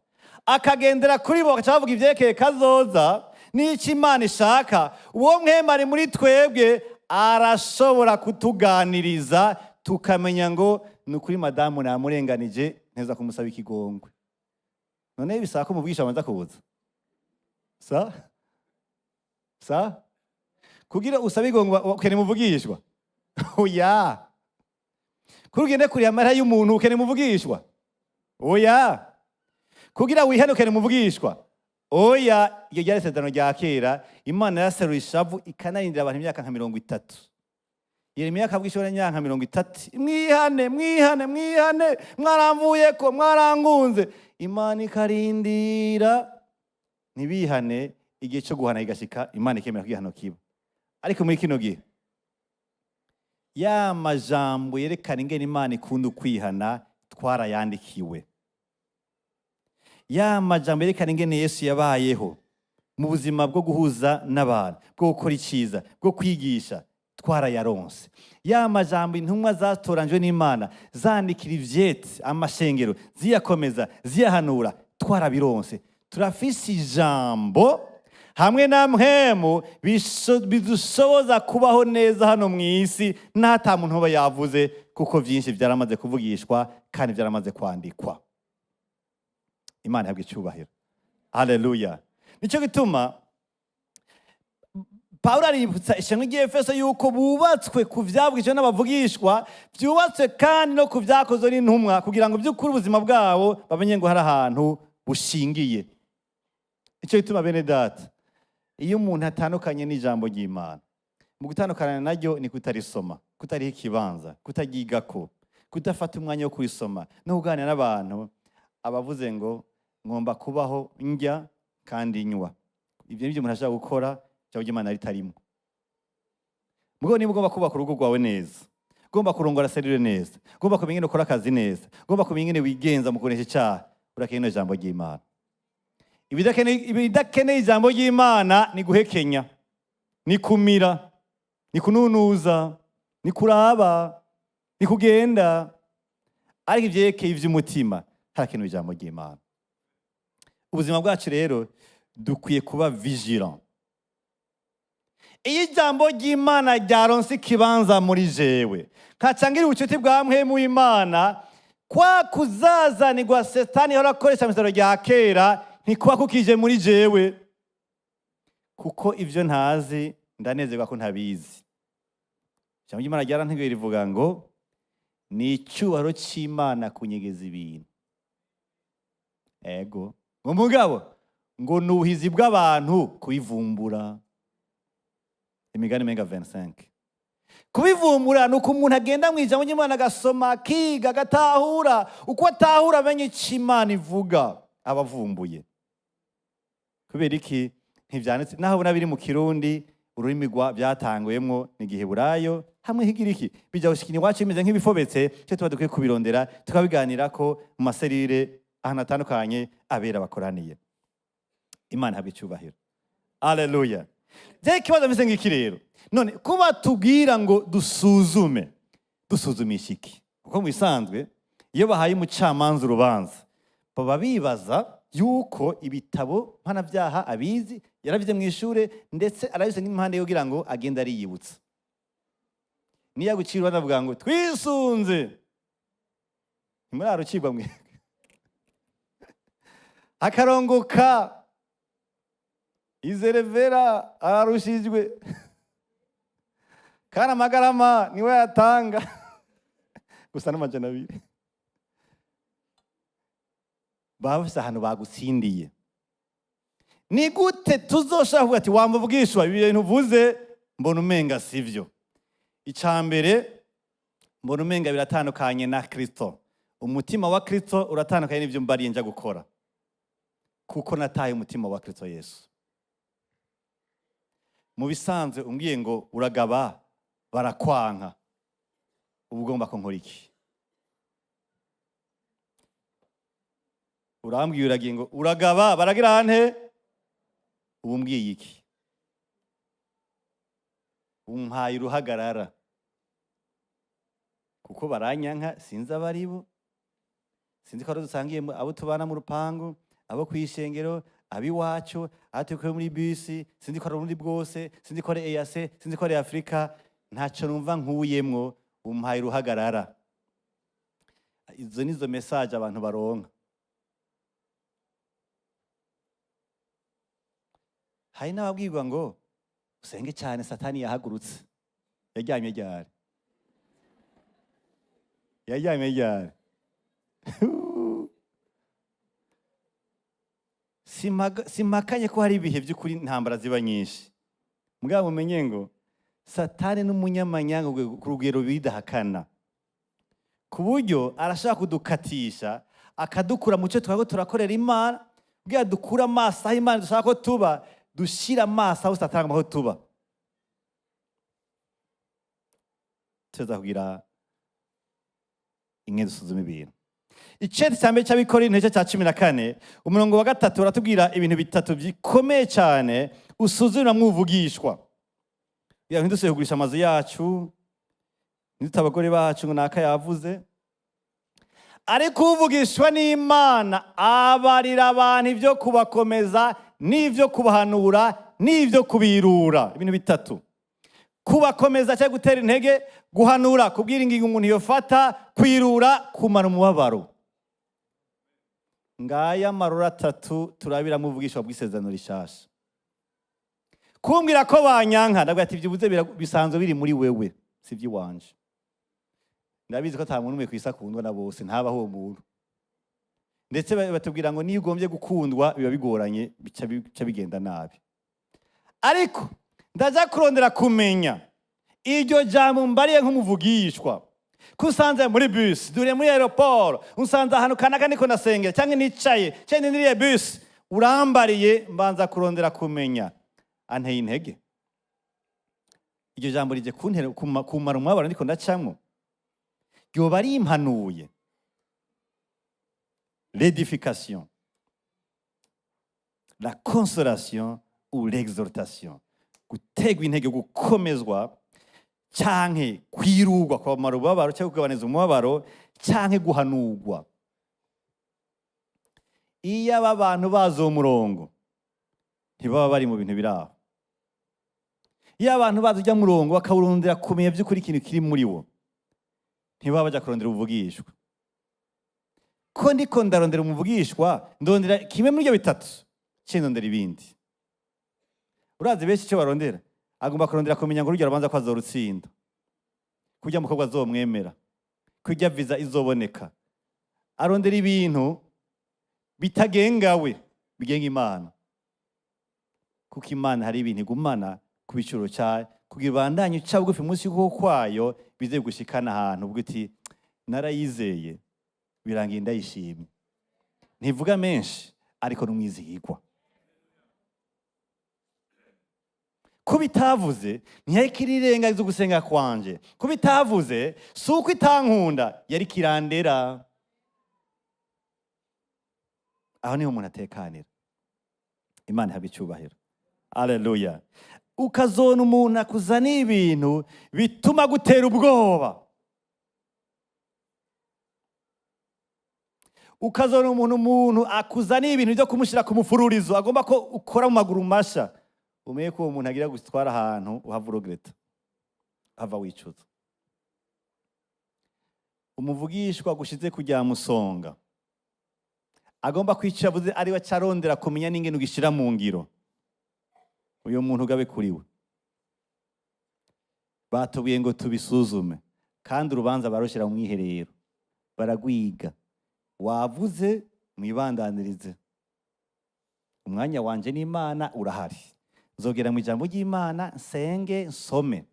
akagendera kuri bo akavuga ivyekeye kazoza n'icyo Imana ishaka. Uwo mpwemu ari muri twebwe, arashobora kutuganiriza tukamenya ngo ni ukuri madamu namurenganije, nteza kumusaba ikigongwe. None bisaba ko muvugisha abanza kuza sa kugira usabe igongwe ukene muvugishwa oya. Kuri ugende kuri amara y'umuntu ukene muvugishwa oya. Kugira wihane ukene muvugishwa oya. Iyo ryari isezerano rya kera, Imana yaseruye ishavu ikanarindira abantu imyaka nka 30. Yeremiya akabwishora imyaka 30, mwihane mwaramvuye ko mwarangunze. Imana ikarindira ntibihane, igihe cyo guhana igashika, Imana ikemera kwihano kiba. Ariko muri kino gihe ya majambo yerekana ingene Imana ikunda kwihana twarayandikiwe. Ya majambo yerekana ingene Yesu yabayeho mu buzima bwo guhuza n'abantu, bwo gukora iciza, bwo kwigisha, twarayaronse. Ya majambo intumwa zatoranjwe n'Imana zandikira ivyete amashengero, ziyakomeza, ziyahanura, twarabironse. Turafise ijambo hamwe na mpwemu bidushoboza kubaho neza hano mu isi, n'ata muntu uba yavuze, kuko vyinshi vyaramaze kuvugishwa kandi vyaramaze kwandikwa. Imana ihabwe icyubahiro. Haleluya. Nico gituma Pawulo aributsa ishengero ry'Efeso yuko bubatswe ku vyavugishwa n'abavugishwa, vyubatswe kandi no ku vyakozwe n'intumwa, kugira ngo by'ukuri ubuzima bwabo bamenye ngo hari ahantu bushingiye. Ico gituma bene data, iyo umuntu atandukanye n'ijambo ry'Imana, mu gutandukana naryo ni kutarisoma, kutariha ikibanza, kutaryigako, kudafata umwanya wo kurisoma no kuganira n'abantu, abavuze ngo ngomba kubaho ndya kandi nywa. Ibyo nibyo umuntu ashaka gukora, cyangwa Imana ritarimo. Mugo niba ugomba kubaka urugo rwawe neza, ugomba kurongora serire neza, ugomba kumenya ingene ukora akazi neza, ugomba kumenya ingene wigenza mu kunesha icyaha, urakeneye ijambo ry'Imana. Ibidakeneye ijambo ry'Imana ni guhekenya, ni kumira, ni kununuza, ni kuraba, ni kugenda. Ariko ivyekeye ivy'umutima harakenewe ijambo ry'Imana. Ubuzima bwacu rero dukwiye kuba vigilant. Iyo ijambo ry'Imana ryaronse ikibanza muri jewe, nkacangira ubucuti bwa mpwemu w'Imana, kwa kuzazanirwa Satani yahora akoresha mu isezerano rya kera ntikuba kukije muri jewe, kuko ivyo ntazi ndanezerwa ko ntabizi. Ijambo ry'Imana ryaranteguye rivuga ngo ni icyubahiro cy'Imana kunyegeza ibintu. Ego ngo mugabo ngo nuhizi bw'abantu kubivumbura. Imigani menga 25. Kubivumbura nuko umuntu agenda mu ijambo ry'Imana agasoma, akiga, agatahura. Uko atahura amenye icyo Imana ivuga, abavumbuye. Kubera iki ntivyanditse naho ubona biri mu Kirundi, ururimi byatangwemwo ni Giheburayo hamwe higiriki, bija gushikira iwacu imeze nk'ibifobetse, cyo tuba dukwiye kubirondera tukabiganirako mu maserire ahantu atandukanye abera bakoraniye. Imana habe icyubahiro. Haleluya. Je kibazo meze ngiki rero. None kuba tubwira ngo dusuzumisha iki? Kuko mu bisanzwe iyo bahaye umucamanza urubanza, baba bibaza yuko ibitabo mpanavyaha abizi yarabize mu ishure ndetse arabize nk'impande yo kugira ngo agende ariyibutsa. Niyo gucirwa navuga ngo twisunze ntimurarucirwa mwe akarongoka izerevera ararushijwe kandi amagarama niwe yatanga gusa n'amajana 2 baba bafise ahantu bagutsindiye. Ni gute tuzoshaka kuvuga ati wamuvugishwa ibi bintu uvuze mbona umenga sivyo? Icambere mbona umenga biratandukanye na Kristo. Umutima wa Kristo uratandukanye n'ivyo mbariye nja gukora, kuko nataye umutima wa Kristo Yesu. Mu bisanzwe umbwiye ngo uragaba barakwanka, uba ugomba ko nkora iki? Urambwiye uragiye ngo uragaba baragira hante, ubu mbwiye iki? Umpaye uruhagarara kuko baranyanka, sinzi abaribo, sinzi ko dusangiye abo tubana mu rupangu, abo kwishengero, abiwacu, atukuye muri bisi, sinzi ko ari urundi bwose, sinzi ko ari EAC, sinzi ko ari Afrika, ntaco numva nkuyemwo, umpaye uruhagarara. Izo nizo message abantu baronka. Hari n'ababwirwa ngo usenge cyane Satani yahagurutse. Yaryamye ryari? Yaryamye ryari? Simakanye ko hari ibihe by'ukuri intambara ziba nyinshi. Mugabo mumenye ngo Satani n'umunyamanyanga ku rugero bidahakana, ku buryo arashaka kudukatisha akadukura mu cyo twako turakorera Imana, bwiya dukura amaso aho Imana dushaka ko tuba, dushira amaso aho Satani aho tuba. Tuza kugira inge dusuzuma ibintu. Iceti cyambere cy'Abikorinto cya 14 umurongo wa 3 uratubwira ibintu bitatu bikomeye cyane usuzumira mwuvugishwa. Ya ntiduseye kugurisha amazu yacu, n'itabagore bacu ngo naka yavuze. Ariko uvugishwa n'Imana abarira abantu ivyo kubakomeza n'ivyo kubahanura n'ivyo kubirura. Ibintu bitatu: kubakomeza cyangwa gutera intege, guhanura kubwira ingingo umuntu yofata, kwirura kumara umubabaro. Ngaya marura 3 turabira mu vugishwa bw'isezerano rishasha. Kumbwira ko banyanka ndabwo ati byibuze bisanzwe biri muri wewe, sivyi wanje. Ndabizi ko tamuntu umwe kwisa kundwa na bose, ntabaho umuntu. Ndetse batubwira ngo niyo ugombye gukundwa biba bigoranye, bica bigenda nabi. Ariko ndaza kurondera kumenya iryo jambo mbariye nk'umuvugishwa. Kusanze muri bus, dure muri aeroport, unsanze ahantu kanaka niko nasengera cyangwa nicaye, cyane niriye bus, urambariye mbanza kurondera kumenya anteye intege. Iryo jambo rije kuntera kumara umwabaro ndiko ndacamwo. Yoba ari impanuye. L'édification, la consolation ou l'exhortation. Gutegwa intege, gukomezwa canke kwirugwa kwa marubabaro cyangwa kugabaneza umubabaro canke guhanurwa. Iyo aba bantu bazo umurongo ntibaba bari mu bintu biraho. Iyo abantu bazo ujya murongo bakawurondera kumenya by'ukuri ikintu kiri muri wo, ntibaba bajya kurondera ubuvugishwa. Ko ndiko ndarondera umuvugishwa, ndondera kimwe muri ibyo bitatu, cyendondera ibindi. Urazi benshi cyo barondera, agomba kurondera kumenya ngo urugero banza ko azorutsinda, kujya mukobwa azomwemera, kujya visa izoboneka. Arondera ibintu bitagengawe, bigenga Imana. Kuko Imana hari ibintu igumana ku bicuro cyayo, kugira bandanye uca bugufi munsi y'ukuboko kwayo, bize gushikana ahantu ubwo uti narayizeye birangiye ndayishimye. Ntivuga menshi ariko numwizihirwa. Kubitavuze ntiyakirirengagiza gusenga kwanje. Kubitavuze suko itankunda yari kirandera. Aho niho umuntu atekanira. Imana habe icyubahiro. Haleluya. Ukazona umuntu akuzana ibintu bituma gutera ubwoba. ukazona umuntu akuzaniye ibintu byo kumushyira ku mufururizo agomba ko ukora mu maguru masha, umenye ko uwo muntu agira gutwara ahantu uhava urogereta, hava wicuza. Umuvugishwa gushize kujya musonga agomba kwica avuze ari we carondera kumenya n'ingene ugishira mu ngiro. Uyo muntu ugabe kuriwe. Batubwiye ngo tubisuzume, kandi urubanza barushira mu mwiherero, baragwiga. Wavuze mwibandanirize. Umwanya wanje n'Imana urahari, nzogera mu ijambo ry'Imana nsenge nsome,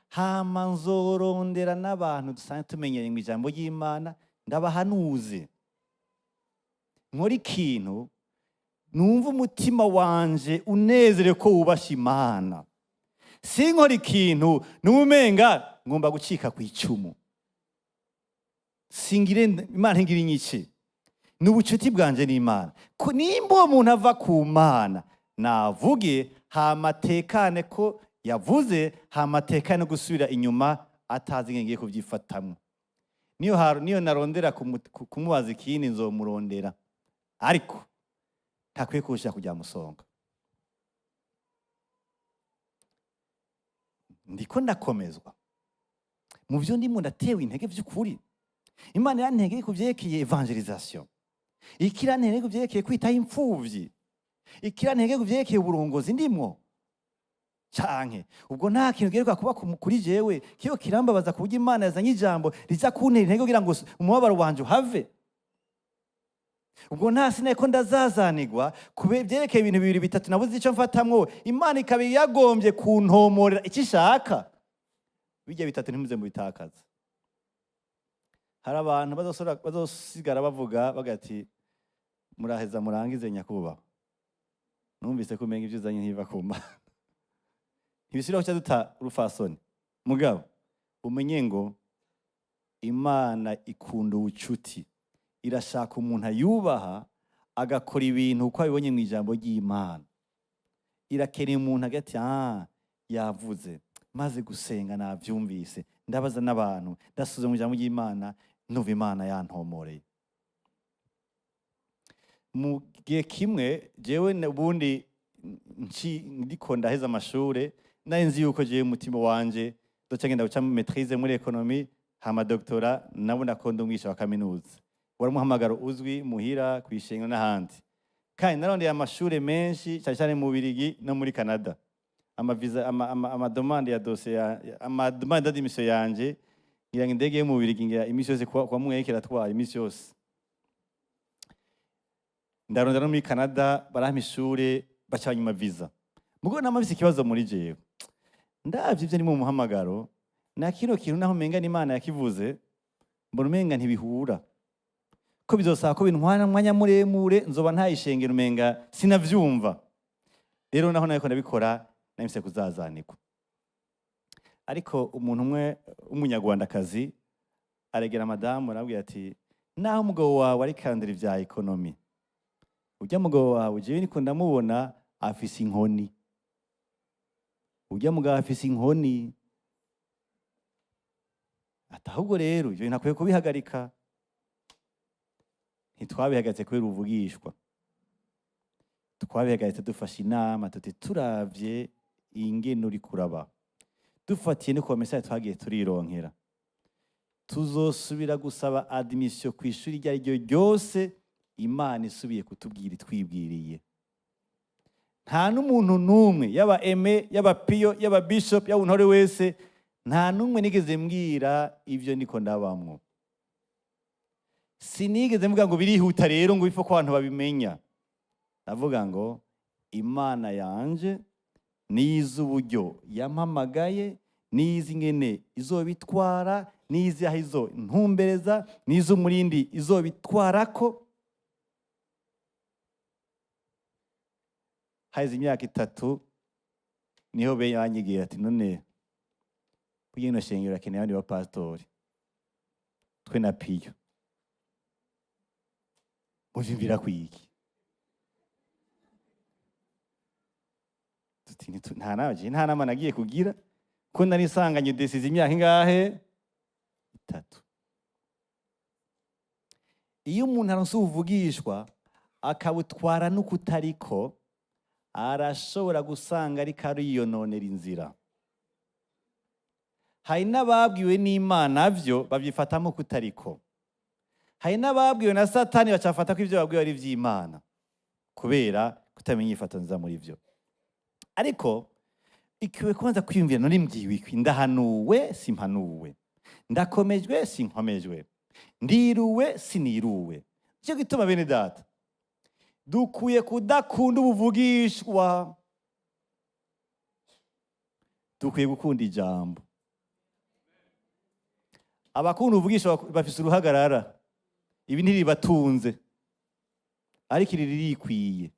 hama nzorondera n'abantu dusanzwe tumenyereye mu ijambo ry'Imana ndabahanuze. Nkora ikintu numva umutima wanje unezerewe ko wubasha Imana. Sinkora ikintu n'umenga ngomba gucika ku icumu. Singire Imana ngira inyiki. N'ubucuti bwanje n'Imana. Nimba uwo muntu ava ku Mana, navuge hamatekane ko yavuze, hamatekane gusubira inyuma atazi ngene ngiye kubyifatamwe. Niyo narondera kumubaza ikindi nzomurondera, ariko ntakwiye kushaka kujya musonga. Ndiko ndakomezwa mu byo ndimo, ndatewe intege by'ukuri. Imana yantege ku byerekeye evangelisation, ikirantege ku byerekeye kwitaho imfuvyi, ikirantege ku byerekeye uburongozi ndimo canke ubwo nta kintu geruka kuba kuri jewe kiyo kirambabaza ku buryo Imana yazanye ijambo riza kuntera intege kugira ngo umubabaro wanje uhave. Ubwo nta sine ko ndazazanirwa kube byerekeye ibintu bibiri bitatu nabuze ico mfatamwo, Imana ikabi yagombye kuntomorera icyo ishaka. Bijya bitatu ntimuze mu bitakaza. Hari abantu bazosigara bavuga bagati muraheza murangize nyakubahwa, numvise kumenga ibyo uzanye ntiva kuma. Ntibisiraho cyo duta rufasoni. Mugabo umenye ngo Imana ikunda ubucuti, irashaka umuntu ayubaha agakora ibintu uko abibonye mu ijambo ry'Imana. Irakeneye umuntu agati yavuze maze gusenga navyumvise, ndabaza n'abantu, ndasuze mu ijambo ry'Imana, nuva Imana yantomoreye. Mu gihe kimwe jewe ubundi ndiko ndaheza amashure, nzi yuko jewe umutima wanje doca ngenda guca maîtrise muri economie, hama doctorat nabona ko ndumwisha wa kaminuza. Wari umuhamagaro uzwi muhira kwishengero n'ahandi. Kandi narondeye amashure menshi cyane mu Birigi no muri Canada. Amademande ya dossier, amademande d'admission yanje ngira ngo indege mu Birigi ngira imisi yose kwa mwekera twara imisi yose. Ndarondera no muri Canada barampa ishure bacanyuma visa. Mugo namavise ikibazo muri jewe. Ndavye ivyo ni mu muhamagaro, na kino kintu naho menga n'Imana yakivuze, mbona umenga ntibihura. Ko bizosaba ko bintwara mwanya muremure nzoba ntayishengera umenga sinavyumva. Rero naho nako ndabikora namise kuzazanirwa. Ariko umuntu umwe umunyarwandakazi aregera madamu arabwira ati naho umugabo wawe ari kandira ivya economy, ujya mugabo wawe jewe niko ndamubona afise inkoni. Ujya mugabo afise inkoni. Atahubwo rero ivyo ntakwiye kubihagarika. Ntitwabihagaze kubera ubuvugishwa. Twabihagaze dufashe inama tuti turavye ingene uri kuraba, dufatiye no ku message twagiye turironkera, tuzosubira gusaba admission ku ishuri ryari ryo ryose Imana isubiye kutubwira twibwiriye. Nta n'umuntu numwe yaba eme yaba piyo yaba bishop yaba untore wese, nta numwe nigeze mbwira ivyo niko ndabamwo. Sinigeze mvuga ngo birihuta rero ngo bifo ko abantu babimenya. Navuga ngo Imana yanje nizi uburyo yampamagaye, nizi ingene izobitwara, nizi aho izo ntumbereza, nizi umurindi izobitwarako. Haize imyaka 3 niho yanyigiye ati none kugira no shengero akeneye abandi ba pastori twe na piyo muvimvira kwiki. Nta nama nagiye kugira ko nari nsanganye desize imyaka ingahe 3. iyo umuntu aronse ubuvugishwa akabutwara n'ukutariko, arashobora gusanga ariko ariyononera inzira. Hari n'ababwiwe n'Imana byo babyifatamo kutariko. Hari n'ababwiwe na Satani bacafata ko ibyo babwiwe ari iby'Imana kubera kutamenya ifato nziza muri byo. Ariko ikiwe kwanza kwiyumvira none mbwiwe iki, ndahanuwe simpanuwe, ndakomejwe sinkomejwe, ndiruwe siniruwe. Cyo gituma bene data dukwiye kudakunda ubuvugishwa, dukwiye gukunda ijambo. Abakunda ubuvugishwa bafise uruhagarara, ibi ntiribatunze ariko iri ririkwiye.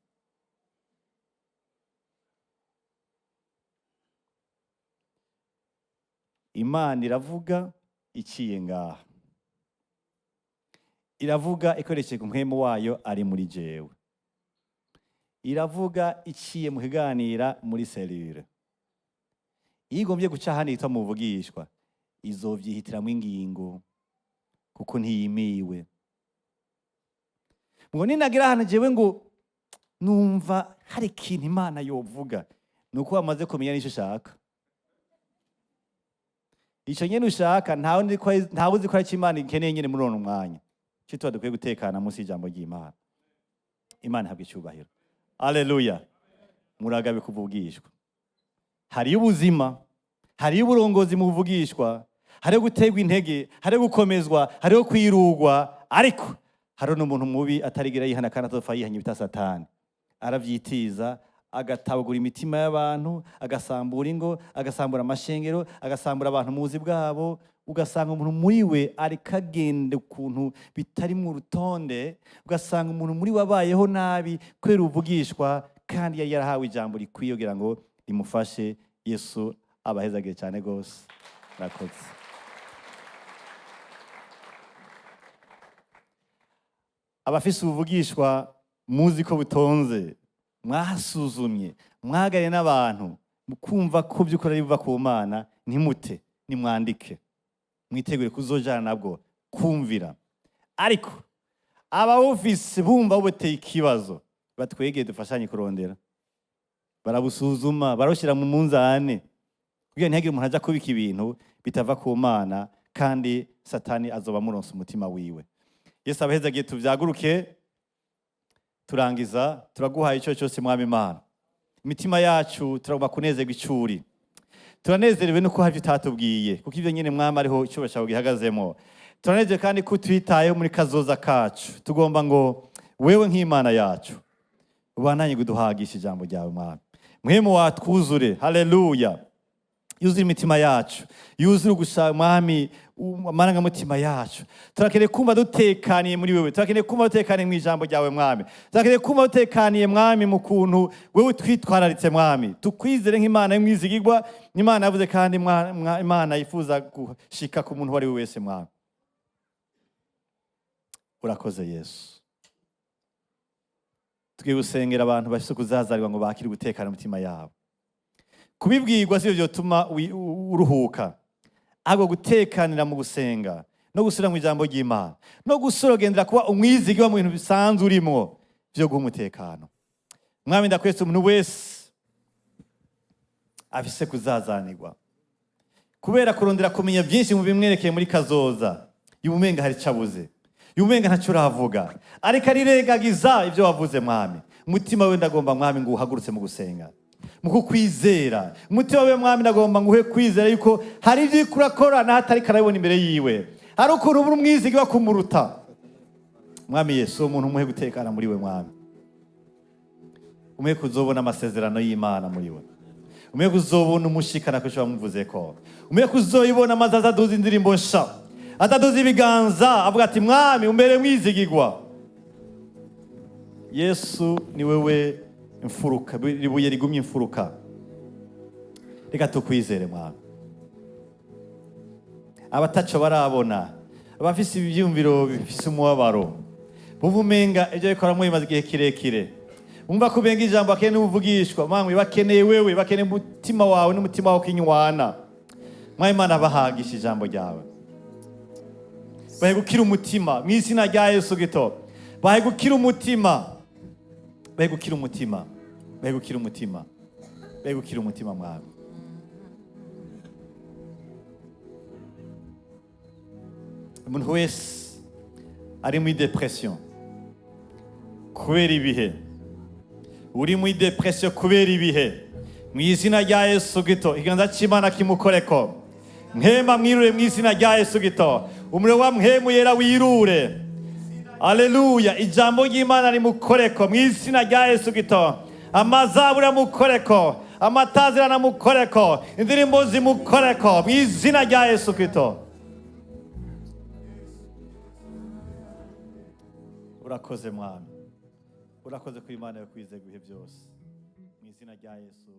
Imana iravuga iciye ngaha, iravuga ikoresheje umuhemu wayo ari muri jewe, iravuga iciye mu kiganira muri selire. Iyo igombye guca hano yitwa mu buvugishwa, izovyihitiramo ingingo kuko ntiyimiwe. Ngo ninagira hano jewe ngo numva hari ikintu Imana yovuga, nuko wamaze kumenya n'icyo ushaka. Icyo nyene ushaka ntawe uzi ko ari Imana ikeneye nyene muri uno mwanya. Cyo tuba dukwiye gutekana munsi y'ijambo ry'Imana. Imana ihabwe icyubahiro. Haleluya. Muragabe kuvugishwa. Hariyo ubuzima, hariyo uburongozi mu buvugishwa, hariyo guterwa intege, hariyo gukomezwa, hariyo kwirugwa, ariko hariyo n'umuntu mubi atarigira yihana kandi atopfa yihanye bita Satani. Aravyitiza, agatabagura imitima y'abantu, agasambura ingo, agasambura amashengero, agasambura abantu mu buzi bwabo. Ugasanga umuntu muri we ariko agenda ukuntu bitari mu rutonde, ugasanga umuntu muri we abayeho nabi kubera ubuvugishwa, kandi yari yarahawe ijambo rikwiye kugira ngo rimufashe. Yesu abahezagire cyane gose. Murakoze. Abafise ubuvugishwa muzi ko butonze, mwasuzumye, mwaganye n'abantu, mukumva ko by'ukuri biva ku Mana, ntimute, nimwandike, mwitegure kuzojana nabwo kumvira. Ariko abawufise bumva bubeteye ikibazo, batwegeye dufashanye kurondera, barabusuzuma, baroshyira mu munzane kugira ntihagire umuntu aja kubika ibintu bitava ku Mana, kandi Satani azoba muronsa umutima wiwe. Yesu abahezagiye tuvyaguruke turangiza. Turaguhaye icyo cyose Mwami Imana, imitima yacu turagomba kunezerwa icuri. Turanezerewe nuko havyo utatubwiye, kuko ivyo nyene Mwami ariho icyubahiro cyawe gihagazemo. Turanezerewe kandi ko twitayeho muri kazoza kacu. Tugomba ngo wewe nk'Imana yacu ubananye guduhagisha ijambo ryawe Mwami. Mwemu watwuzure. Haleluya. Yuzure imitima yacu, yuzure ugushaka Mwami amarangamutima yacu. Turakeneye kumva dutekaniye muri wewe, turakeneye kumva dutekaniye mu ijambo ryawe Mwami, turakeneye kumva dutekaniye Mwami mu kuntu wewe twitwararitse Mwami. Tukwizere nk'Imana y'umwizigirwa, Imana yavuze kandi Imana yifuza gushika ku muntu wari we wese Mwami. Urakoze Yesu. Tugiye gusengera abantu bafise kuzazarirwa ngo bakire gutekana mu mitima yabo. Kubibwirwa sivyo byotuma uruhuka, ahubwo gutekanira mu gusenga no gusura mu ijambo ry'Imana no gusorogendera kuba umwizigi wa mu bintu bisanzwe urimo byo guha umutekano. Mwami ndakwese umuntu wese afise kuzazanirwa kubera kurondera kumenya byinshi mu bimwerekeye muri kazoza, yubumenga hari cabuze, yubumenga ntacyo uravuga, ariko arirengagiza ibyo wavuze Mwami. Umutima we ndagomba Mwami ngo uhagurutse mu gusenga, mu kukwizera. Umutima we Mwami ndagomba nguhe kwizera yuko hari ibyo urakora na hatari karabona imbere yiwe, hari ukuntu uri umwizigi wa kumuruta Mwami Yesu. Umuntu umuhe gutekana muri we Mwami, umuhe kuzobona amasezerano y'Imana muri we, umuhe kuzobona umushikana ko wamuvuze ko, umuhe kuzoyibona maze azaduza indirimbo nsha, ataduza ibiganza avuga ati Mwami umbere mwizigirwa. Yesu ni wewe imfuruka, ribuye rigumye imfuruka. Reka tukwizere Mwami. Abataco barabona, abafise ibyumviro bifise umubabaro, buvumenga ibyo bikora mu bimaze igihe kirekire, umva kubenga ijambo akeneye ubuvugishwa Mwami, bakeneye wewe, bakeneye umutima wawe n'umutima wawe kinywana Mwami. Imana bahagisha ijambo ryawe. bahe gukira umutima mu izina rya Yesu gito, bahe gukira umutima, bahe gukira umutima, bahe gukira umutima, bahe gukira umutima mwami. Umuntu wese ari muri depression kubera ibihe, uri muri depression kubera ibihe, mu izina rya Yesu gito ikiganza cy'Imana kimukoreko, mpema mwirure mu izina rya Yesu gito, umuriro wa mpemu yera wirure. Aleluya, ijambo ry'Imana rimukoreko mu izina rya Yesu gito, amazaburi amukoreko, amatazirano amukoreko, indirimbo zimukoreko mu izina rya Yesu gito. Urakoze mwami, urakoze ku Imana yo kwizera ibihe byose mu izina rya Yesu.